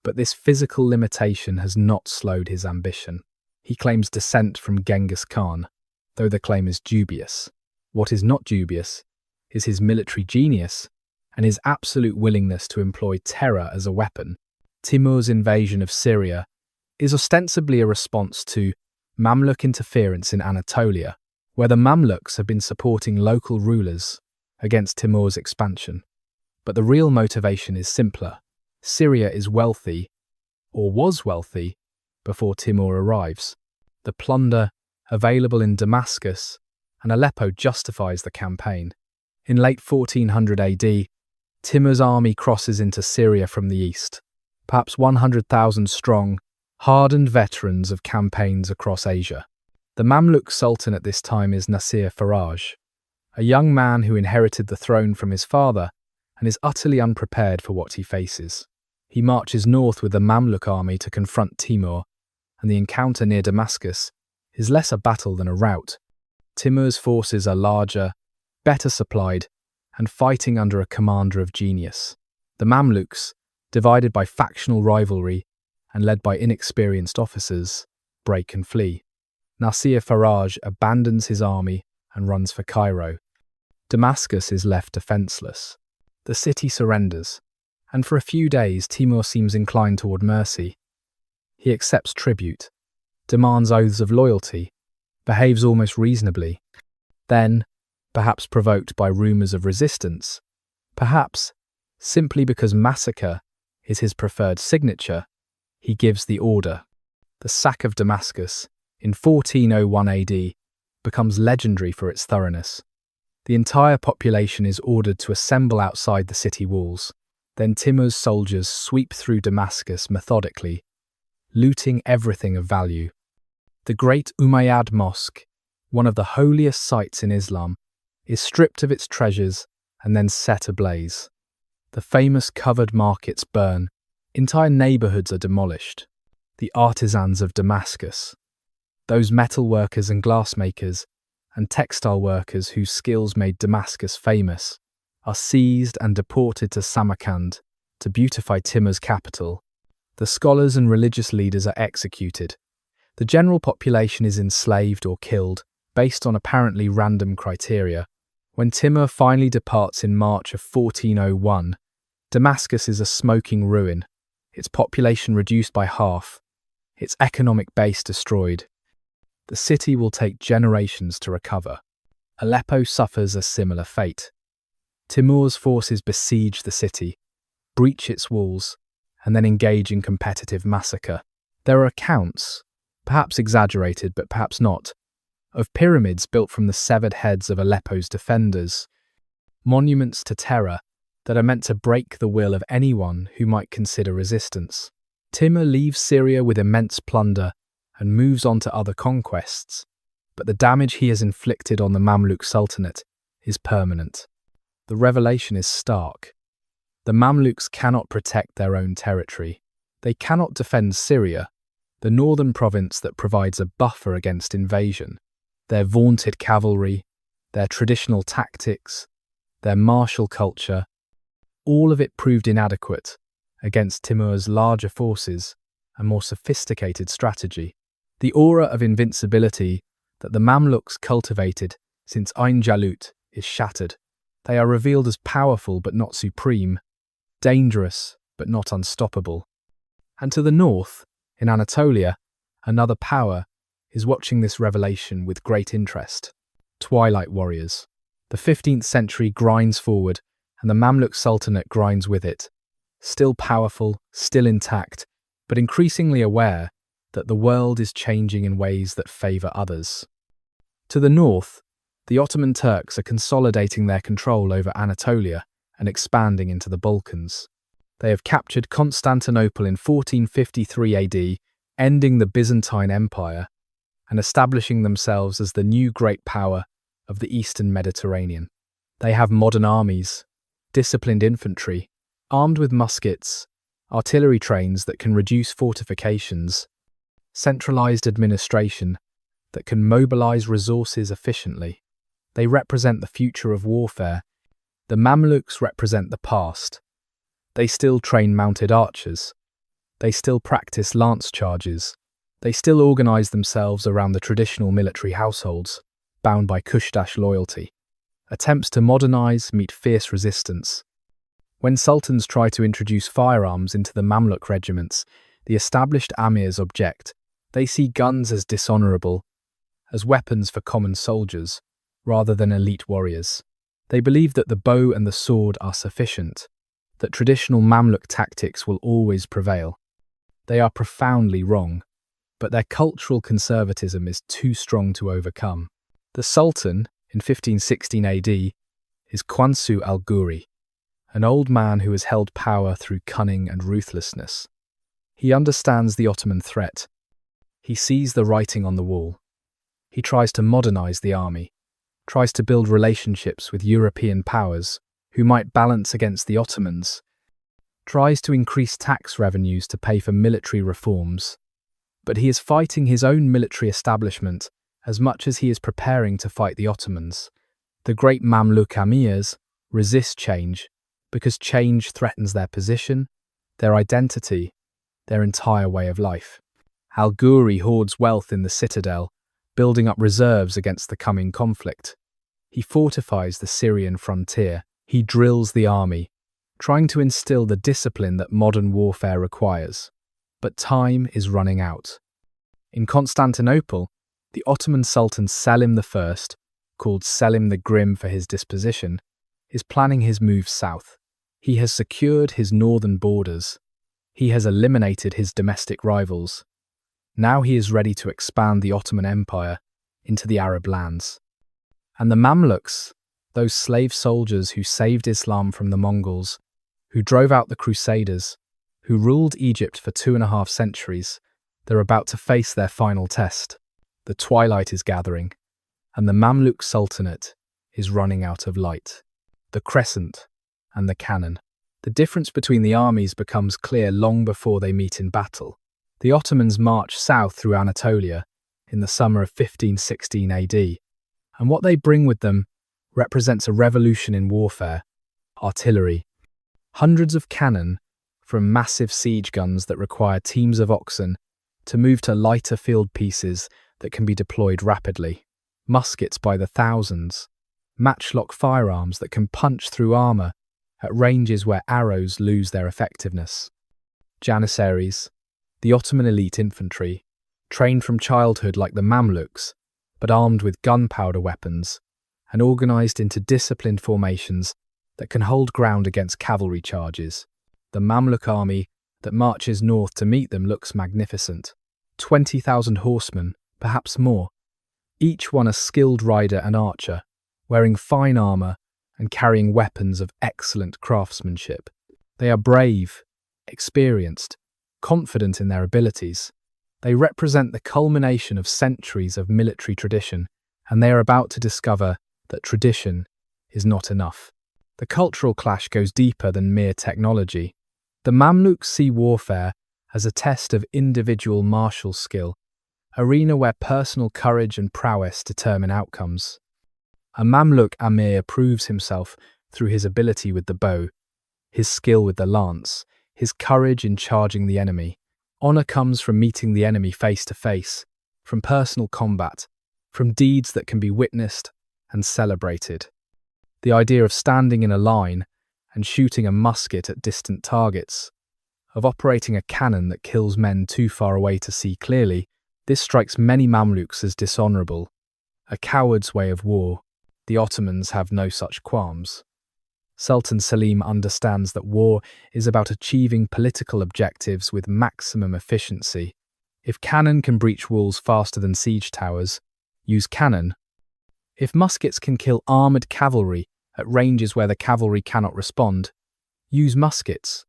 but this physical limitation has not slowed his ambition. He claims descent from Genghis Khan, though the claim is dubious. What is not dubious is his military genius and his absolute willingness to employ terror as a weapon. Timur's invasion of Syria is ostensibly a response to Mamluk interference in Anatolia, where the Mamluks have been supporting local rulers against Timur's expansion. But the real motivation is simpler. Syria is wealthy, or was wealthy, before Timur arrives. The plunder available in Damascus and Aleppo justifies the campaign. In late 1400 AD, Timur's army crosses into Syria from the east, perhaps 100,000 strong, hardened veterans of campaigns across Asia. The Mamluk sultan at this time is Nasir Faraj, a young man who inherited the throne from his father and is utterly unprepared for what he faces. He marches north with the Mamluk army to confront Timur, and the encounter near Damascus is less a battle than a rout. Timur's forces are larger, better supplied, and fighting under a commander of genius. The Mamluks, divided by factional rivalry and led by inexperienced officers, break and flee. Nasir Faraj abandons his army and runs for Cairo. Damascus is left defenseless. The city surrenders, and for a few days Timur seems inclined toward mercy. He accepts tribute, demands oaths of loyalty, behaves almost reasonably. Then, perhaps provoked by rumours of resistance, perhaps simply because massacre is his preferred signature, he gives the order. The sack of Damascus, in 1401 AD, becomes legendary for its thoroughness. The entire population is ordered to assemble outside the city walls. Then Timur's soldiers sweep through Damascus methodically, looting everything of value. The great Umayyad Mosque, one of the holiest sites in Islam, is stripped of its treasures and then set ablaze. The famous covered markets burn. Entire neighborhoods are demolished. The artisans of Damascus, those metal workers and glassmakers and textile workers whose skills made Damascus famous, are seized and deported to Samarkand to beautify Timur's capital. The scholars and religious leaders are executed. The general population is enslaved or killed based on apparently random criteria. When Timur finally departs in March of 1401, Damascus is a smoking ruin, its population reduced by half, its economic base destroyed. The city will take generations to recover. Aleppo suffers a similar fate. Timur's forces besiege the city, breach its walls, and then engage in competitive massacre. There are accounts, perhaps exaggerated but perhaps not, of pyramids built from the severed heads of Aleppo's defenders, monuments to terror that are meant to break the will of anyone who might consider resistance. Timur leaves Syria with immense plunder and moves on to other conquests, but the damage he has inflicted on the Mamluk sultanate is permanent. The revelation is stark. The Mamluks cannot protect their own territory. They cannot defend Syria, the northern province that provides a buffer against invasion. Their vaunted cavalry, their traditional tactics, their martial culture, all of it proved inadequate against Timur's larger forces and more sophisticated strategy. The aura of invincibility that the Mamluks cultivated since Ain Jalut is shattered. They are revealed as powerful but not supreme, dangerous but not unstoppable. And to the north, in Anatolia, another power is watching this revelation with great interest. Twilight warriors. The 15th century grinds forward, and the Mamluk Sultanate grinds with it. Still powerful, still intact, but increasingly aware that the world is changing in ways that favour others. To the north, the Ottoman Turks are consolidating their control over Anatolia and expanding into the Balkans. They have captured Constantinople in 1453 AD, ending the Byzantine Empire and establishing themselves as the new great power of the Eastern Mediterranean. They have modern armies, disciplined infantry, armed with muskets, artillery trains that can reduce fortifications, centralized administration that can mobilize resources efficiently. They represent the future of warfare. The Mamluks represent the past. They still train mounted archers. They still practice lance charges. They still organize themselves around the traditional military households, bound by Kushtash loyalty. Attempts to modernize meet fierce resistance. When sultans try to introduce firearms into the Mamluk regiments, the established amirs object. They see guns as dishonorable, as weapons for common soldiers, rather than elite warriors. They believe that the bow and the sword are sufficient, that traditional Mamluk tactics will always prevail. They are profoundly wrong, but their cultural conservatism is too strong to overcome. The Sultan, in 1516 AD, is Qansu al-Ghuri, an old man who has held power through cunning and ruthlessness. He understands the Ottoman threat. He sees the writing on the wall. He tries to modernize the army, tries to build relationships with European powers who might balance against the Ottomans, tries to increase tax revenues to pay for military reforms. But he is fighting his own military establishment as much as he is preparing to fight the Ottomans. The great Mamluk amirs resist change because change threatens their position, their identity, their entire way of life. Al-Ghuri hoards wealth in the citadel, building up reserves against the coming conflict. He fortifies the Syrian frontier. He drills the army, trying to instill the discipline that modern warfare requires. But time is running out. In Constantinople, the Ottoman Sultan Selim I, called Selim the Grim for his disposition, is planning his move south. He has secured his northern borders. He has eliminated his domestic rivals. Now he is ready to expand the Ottoman Empire into the Arab lands. And the Mamluks, those slave soldiers who saved Islam from the Mongols, who drove out the Crusaders, who ruled Egypt for 2.5 centuries, they're about to face their final test. The twilight is gathering, and the Mamluk Sultanate is running out of light. The crescent and the cannon. The difference between the armies becomes clear long before they meet in battle. The Ottomans march south through Anatolia in the summer of 1516 AD, and what they bring with them represents a revolution in warfare: artillery. Hundreds of cannon, from massive siege guns that require teams of oxen to move to lighter field pieces that can be deployed rapidly. Muskets by the thousands. Matchlock firearms that can punch through armor at ranges where arrows lose their effectiveness. Janissaries, the Ottoman elite infantry, trained from childhood like the Mamluks, but armed with gunpowder weapons and organized into disciplined formations that can hold ground against cavalry charges. The Mamluk army that marches north to meet them looks magnificent. 20,000 horsemen, perhaps more, each one a skilled rider and archer, wearing fine armor and carrying weapons of excellent craftsmanship. They are brave, experienced, confident in their abilities. They represent the culmination of centuries of military tradition, and they are about to discover that tradition is not enough. The cultural clash goes deeper than mere technology. The Mamluks see warfare as a test of individual martial skill, arena where personal courage and prowess determine outcomes. A Mamluk Amir proves himself through his ability with the bow, his skill with the lance, his courage in charging the enemy. Honor comes from meeting the enemy face to face, from personal combat, from deeds that can be witnessed and celebrated. The idea of standing in a line and shooting a musket at distant targets, of operating a cannon that kills men too far away to see clearly, this strikes many Mamluks as dishonorable, a coward's way of war. The Ottomans have no such qualms. Sultan Selim understands that war is about achieving political objectives with maximum efficiency. If cannon can breach walls faster than siege towers, use cannon. If muskets can kill armoured cavalry at ranges where the cavalry cannot respond, use muskets.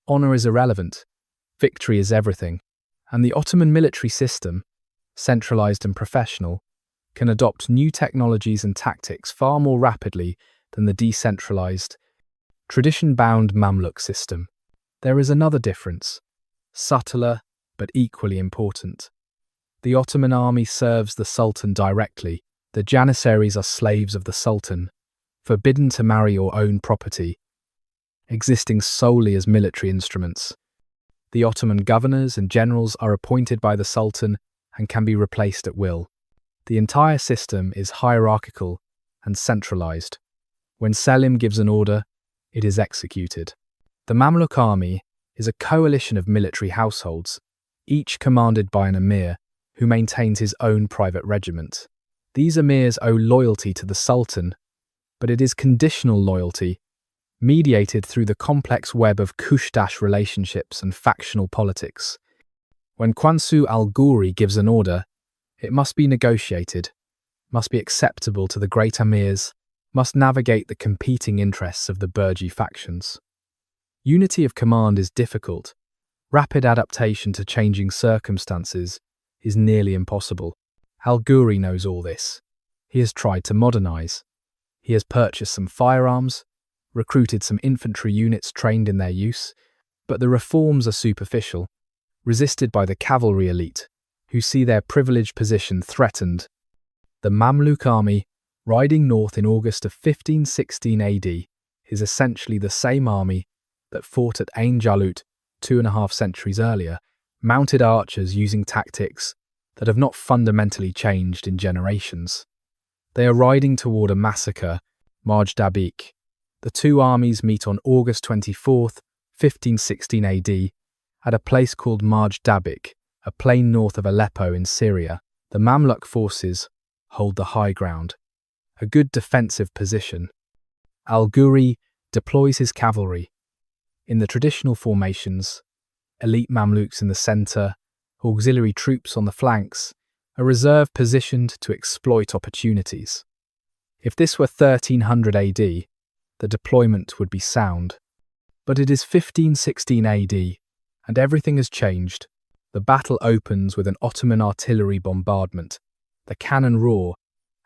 Honour is irrelevant. Victory is everything. And the Ottoman military system, centralised and professional, can adopt new technologies and tactics far more rapidly than the decentralised, tradition-bound Mamluk system. There is another difference, subtler but equally important. The Ottoman army serves the Sultan directly. The Janissaries are slaves of the Sultan, forbidden to marry or own property, existing solely as military instruments. The Ottoman governors and generals are appointed by the Sultan and can be replaced at will. The entire system is hierarchical and centralized. When Selim gives an order, it is executed. The Mamluk army is a coalition of military households, each commanded by an emir who maintains his own private regiment. These emirs owe loyalty to the Sultan, but it is conditional loyalty, mediated through the complex web of kush-dash relationships and factional politics. When Qansu al-Ghuri gives an order, it must be negotiated, must be acceptable to the great emirs, must navigate the competing interests of the Burji factions. Unity of command is difficult. Rapid adaptation to changing circumstances is nearly impossible. Al-Ghuri knows all this. He has tried to modernize. He has purchased some firearms, recruited some infantry units trained in their use, but the reforms are superficial, resisted by the cavalry elite, who see their privileged position threatened. The Mamluk army, riding north in August of 1516 AD, is essentially the same army that fought at Ain Jalut 2.5 centuries earlier, mounted archers using tactics that have not fundamentally changed in generations. They are riding toward a massacre, Marj Dabik, The two armies meet on August 24th, 1516 AD, at a place called Marj Dabik, a plain north of Aleppo in Syria. The Mamluk forces hold the high ground, a good defensive position. Al-Ghuri deploys his cavalry. In the traditional formations, elite Mamluks in the centre, auxiliary troops on the flanks, a reserve positioned to exploit opportunities. If this were 1300 AD, the deployment would be sound. But it is 1516 AD, and everything has changed. The battle opens with an Ottoman artillery bombardment. The cannon roar,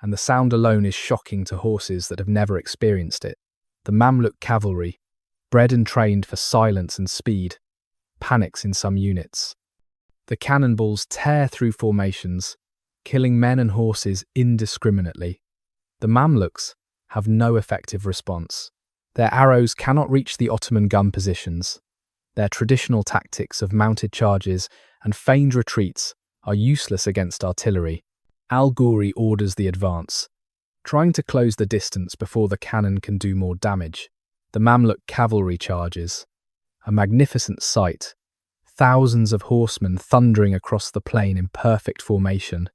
and the sound alone is shocking to horses that have never experienced it. The Mamluk cavalry, bred and trained for silence and speed, panics in some units. The cannonballs tear through formations, killing men and horses indiscriminately. The Mamluks have no effective response. Their arrows cannot reach the Ottoman gun positions. Their traditional tactics of mounted charges and feigned retreats are useless against artillery. Al-Ghuri orders the advance, trying to close the distance before the cannon can do more damage. The Mamluk cavalry charges, a magnificent sight, thousands of horsemen thundering across the plain in perfect formation.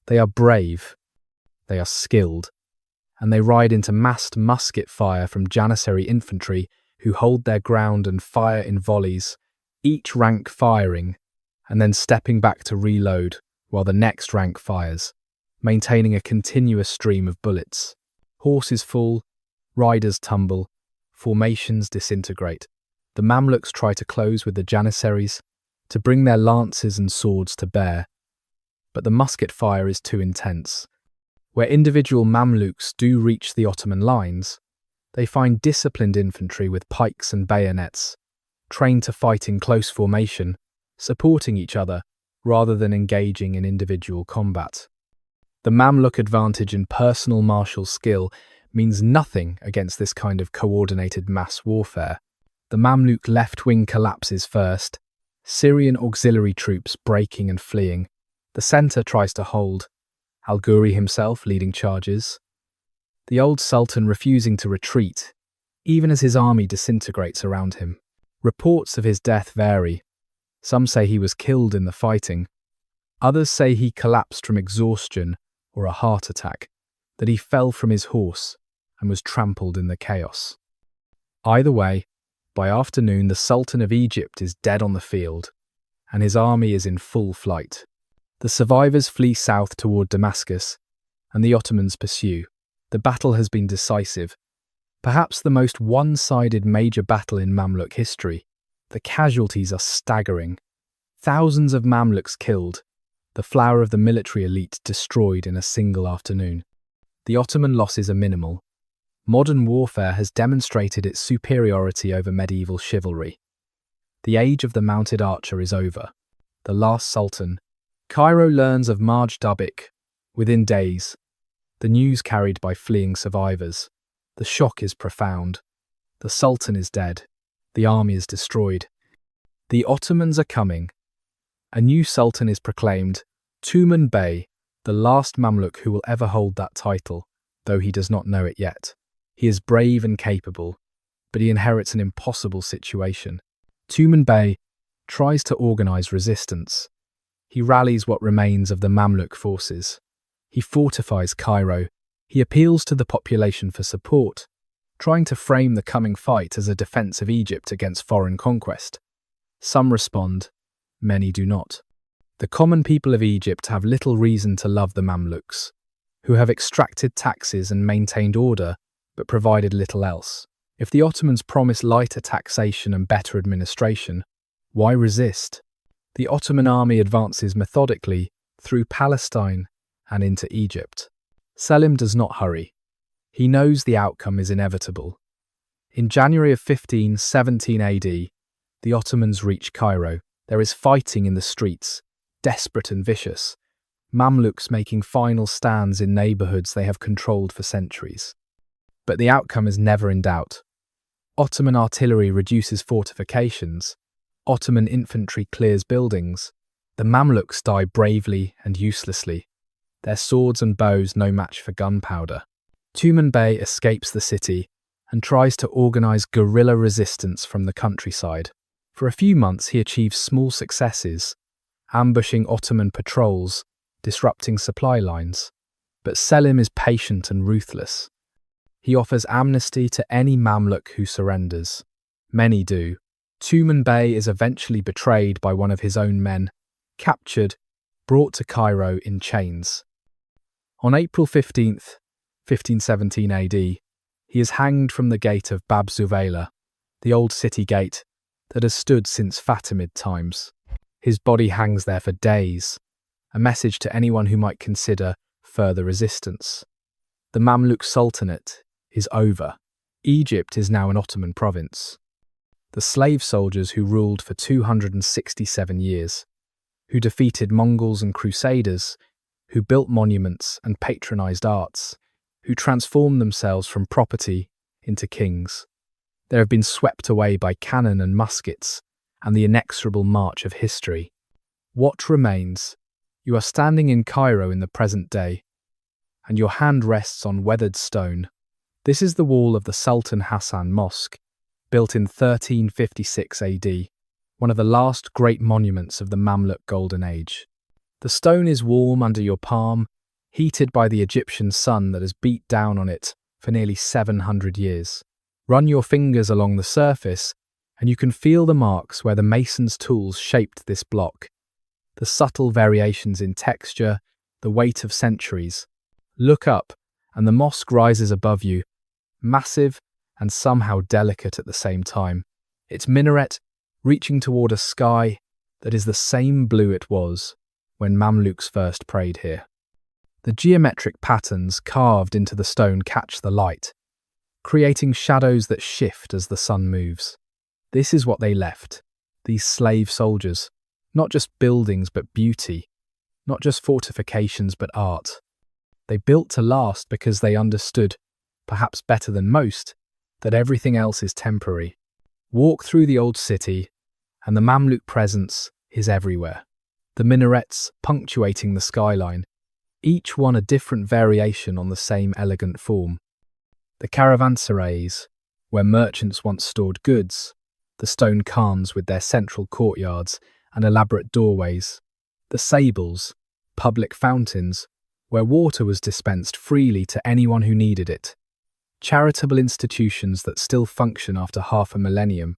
They are brave, they are skilled, and they ride into massed musket fire from Janissary infantry who hold their ground and fire in volleys, each rank firing, and then stepping back to reload while the next rank fires, maintaining a continuous stream of bullets. Horses fall, riders tumble, formations disintegrate. The Mamluks try to close with the Janissaries, to bring their lances and swords to bear, but the musket fire is too intense. Where individual Mamluks do reach the Ottoman lines, they find disciplined infantry with pikes and bayonets, trained to fight in close formation, supporting each other rather than engaging in individual combat. The Mamluk advantage in personal martial skill means nothing against this kind of coordinated mass warfare. The Mamluk left wing collapses first, Syrian auxiliary troops breaking and fleeing. The centre tries to hold, Al-Ghuri himself leading charges. The old sultan refusing to retreat, even as his army disintegrates around him. Reports of his death vary. Some say he was killed in the fighting. Others say he collapsed from exhaustion or a heart attack, that he fell from his horse and was trampled in the chaos. Either way, by afternoon the Sultan of Egypt is dead on the field, and his army is in full flight. The survivors flee south toward Damascus, and the Ottomans pursue. The battle has been decisive, perhaps the most one-sided major battle in Mamluk history. The casualties are staggering. Thousands of Mamluks killed, the flower of the military elite destroyed in a single afternoon. The Ottoman losses are minimal. Modern warfare has demonstrated its superiority over medieval chivalry. The age of the mounted archer is over. The last sultan, Cairo, learns of Marj Dabik within days. The news carried by fleeing survivors. The shock is profound. The sultan is dead. The army is destroyed. The Ottomans are coming. A new sultan is proclaimed, Tuman Bey, the last Mamluk who will ever hold that title, though he does not know it yet. He is brave and capable, but he inherits an impossible situation. Tuman Bey tries to organize resistance. He rallies what remains of the Mamluk forces. He fortifies Cairo. He appeals to the population for support, trying to frame the coming fight as a defense of Egypt against foreign conquest. Some respond, many do not. The common people of Egypt have little reason to love the Mamluks, who have extracted taxes and maintained order, but provided little else. If the Ottomans promise lighter taxation and better administration, why resist? The Ottoman army advances methodically through Palestine and into Egypt. Selim does not hurry. He knows the outcome is inevitable. In January of 1517 AD, the Ottomans reach Cairo. There is fighting in the streets, desperate and vicious, Mamluks making final stands in neighbourhoods they have controlled for centuries. But the outcome is never in doubt. Ottoman artillery reduces fortifications, Ottoman infantry clears buildings, the Mamluks die bravely and uselessly, their swords and bows no match for gunpowder. Tuman Bey escapes the city and tries to organize guerrilla resistance from the countryside. For a few months, he achieves small successes, ambushing Ottoman patrols, disrupting supply lines. But Selim is patient and ruthless. He offers amnesty to any Mamluk who surrenders. Many do. Tuman Bey is eventually betrayed by one of his own men, captured, brought to Cairo in chains. On April 15th, 1517 AD, he is hanged from the gate of Bab Zubaylah, the old city gate that has stood since Fatimid times. His body hangs there for days, a message to anyone who might consider further resistance. The Mamluk Sultanate is over. Egypt is now an Ottoman province. The slave soldiers who ruled for 267 years, who defeated Mongols and Crusaders, who built monuments and patronized arts, who transformed themselves from property into kings. They have been swept away by cannon and muskets and the inexorable march of history. What remains? You are standing in Cairo in the present day, and your hand rests on weathered stone. This is the wall of the Sultan Hassan Mosque, built in 1356 AD, one of the last great monuments of the Mamluk Golden Age. The stone is warm under your palm, heated by the Egyptian sun that has beat down on it for nearly 700 years. Run your fingers along the surface, and you can feel the marks where the mason's tools shaped this block. The subtle variations in texture, the weight of centuries. Look up, and the mosque rises above you, massive and somehow delicate at the same time. Its minaret reaching toward a sky that is the same blue it was when Mamluks first prayed here. The geometric patterns carved into the stone catch the light, creating shadows that shift as the sun moves. This is what they left, these slave soldiers. Not just buildings but beauty, not just fortifications but art. They built to last because they understood, perhaps better than most, that everything else is temporary. Walk through the old city, and the Mamluk presence is everywhere. The minarets punctuating the skyline, each one a different variation on the same elegant form. The caravanserais, where merchants once stored goods, the stone khans with their central courtyards and elaborate doorways, the sables, public fountains, where water was dispensed freely to anyone who needed it, charitable institutions that still function after half a millennium,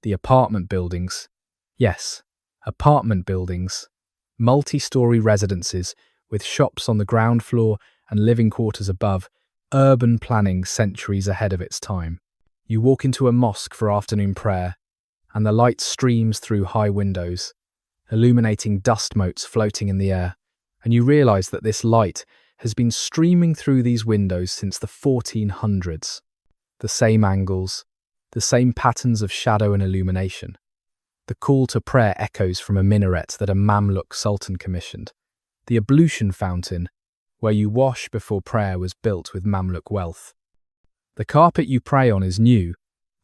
the apartment buildings, yes, apartment buildings, multi-story residences with shops on the ground floor and living quarters above, urban planning centuries ahead of its time. You walk into a mosque for afternoon prayer, and the light streams through high windows, illuminating dust motes floating in the air, and you realize that this light has been streaming through these windows since the 1400s. The same angles, the same patterns of shadow and illumination. The call to prayer echoes from a minaret that a Mamluk sultan commissioned. The ablution fountain, where you wash before prayer, was built with Mamluk wealth. The carpet you pray on is new,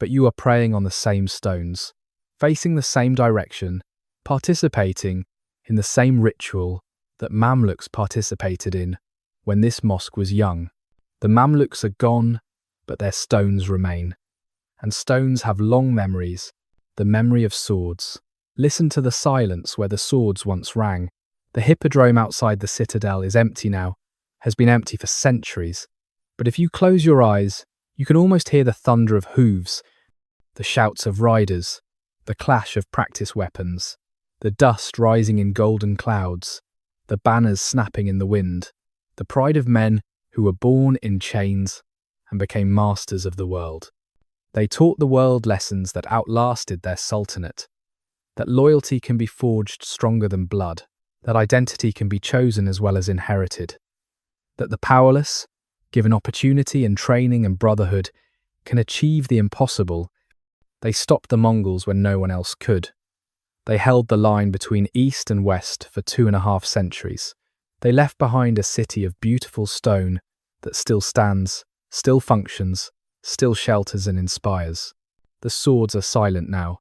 but you are praying on the same stones, facing the same direction, participating in the same ritual that Mamluks participated in when this mosque was young. The Mamluks are gone, but their stones remain. And stones have long memories, the memory of swords. Listen to the silence where the swords once rang. The hippodrome outside the citadel is empty now, has been empty for centuries. But if you close your eyes, you can almost hear the thunder of hooves, the shouts of riders, the clash of practice weapons, the dust rising in golden clouds, the banners snapping in the wind, the pride of men who were born in chains and became masters of the world. They taught the world lessons that outlasted their sultanate, that loyalty can be forged stronger than blood, that identity can be chosen as well as inherited, that the powerless, given opportunity and training and brotherhood, can achieve the impossible. They stopped the Mongols when no one else could. They held the line between East and West for 2.5 centuries. They left behind a city of beautiful stone that still stands, still functions, still shelters and inspires. The swords are silent now.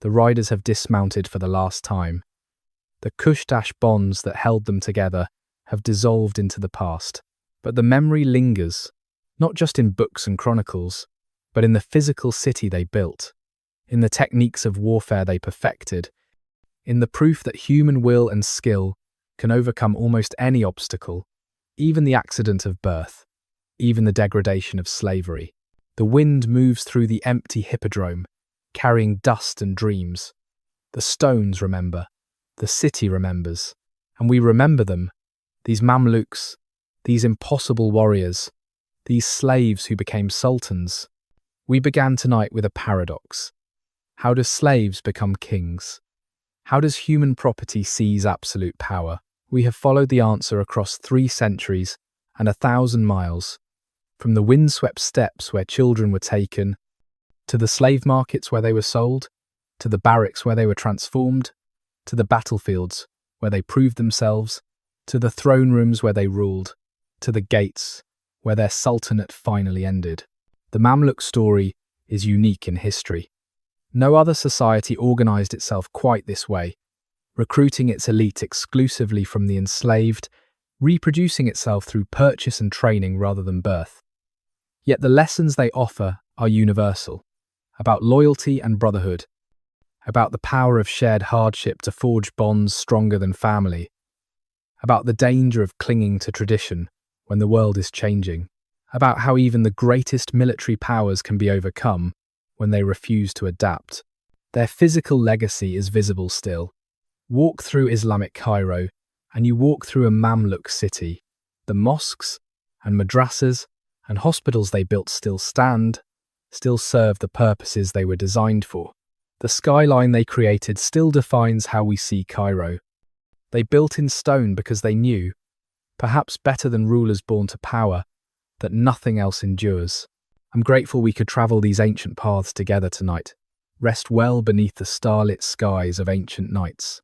The riders have dismounted for the last time. The Kushtash bonds that held them together have dissolved into the past. But the memory lingers, not just in books and chronicles, but in the physical city they built, in the techniques of warfare they perfected, in the proof that human will and skill can overcome almost any obstacle, even the accident of birth, even the degradation of slavery. The wind moves through the empty hippodrome, carrying dust and dreams. The stones remember, the city remembers, and we remember them, these Mamluks, these impossible warriors, these slaves who became sultans. We began tonight with a paradox. How do slaves become kings? How does human property seize absolute power? We have followed the answer across 3 centuries and 1,000 miles, from the windswept steppes where children were taken, to the slave markets where they were sold, to the barracks where they were transformed, to the battlefields where they proved themselves, to the throne rooms where they ruled, to the gates where their sultanate finally ended. The Mamluk story is unique in history. No other society organized itself quite this way, recruiting its elite exclusively from the enslaved, reproducing itself through purchase and training rather than birth. Yet the lessons they offer are universal, about loyalty and brotherhood, about the power of shared hardship to forge bonds stronger than family, about the danger of clinging to tradition when the world is changing, about how even the greatest military powers can be overcome when they refuse to adapt. Their physical legacy is visible still. Walk through Islamic Cairo, and you walk through a Mamluk city. The mosques and madrasas and hospitals they built still stand, still serve the purposes they were designed for. The skyline they created still defines how we see Cairo. They built in stone because they knew, perhaps better than rulers born to power, that nothing else endures. I'm grateful we could travel these ancient paths together tonight, rest well beneath the starlit skies of ancient nights.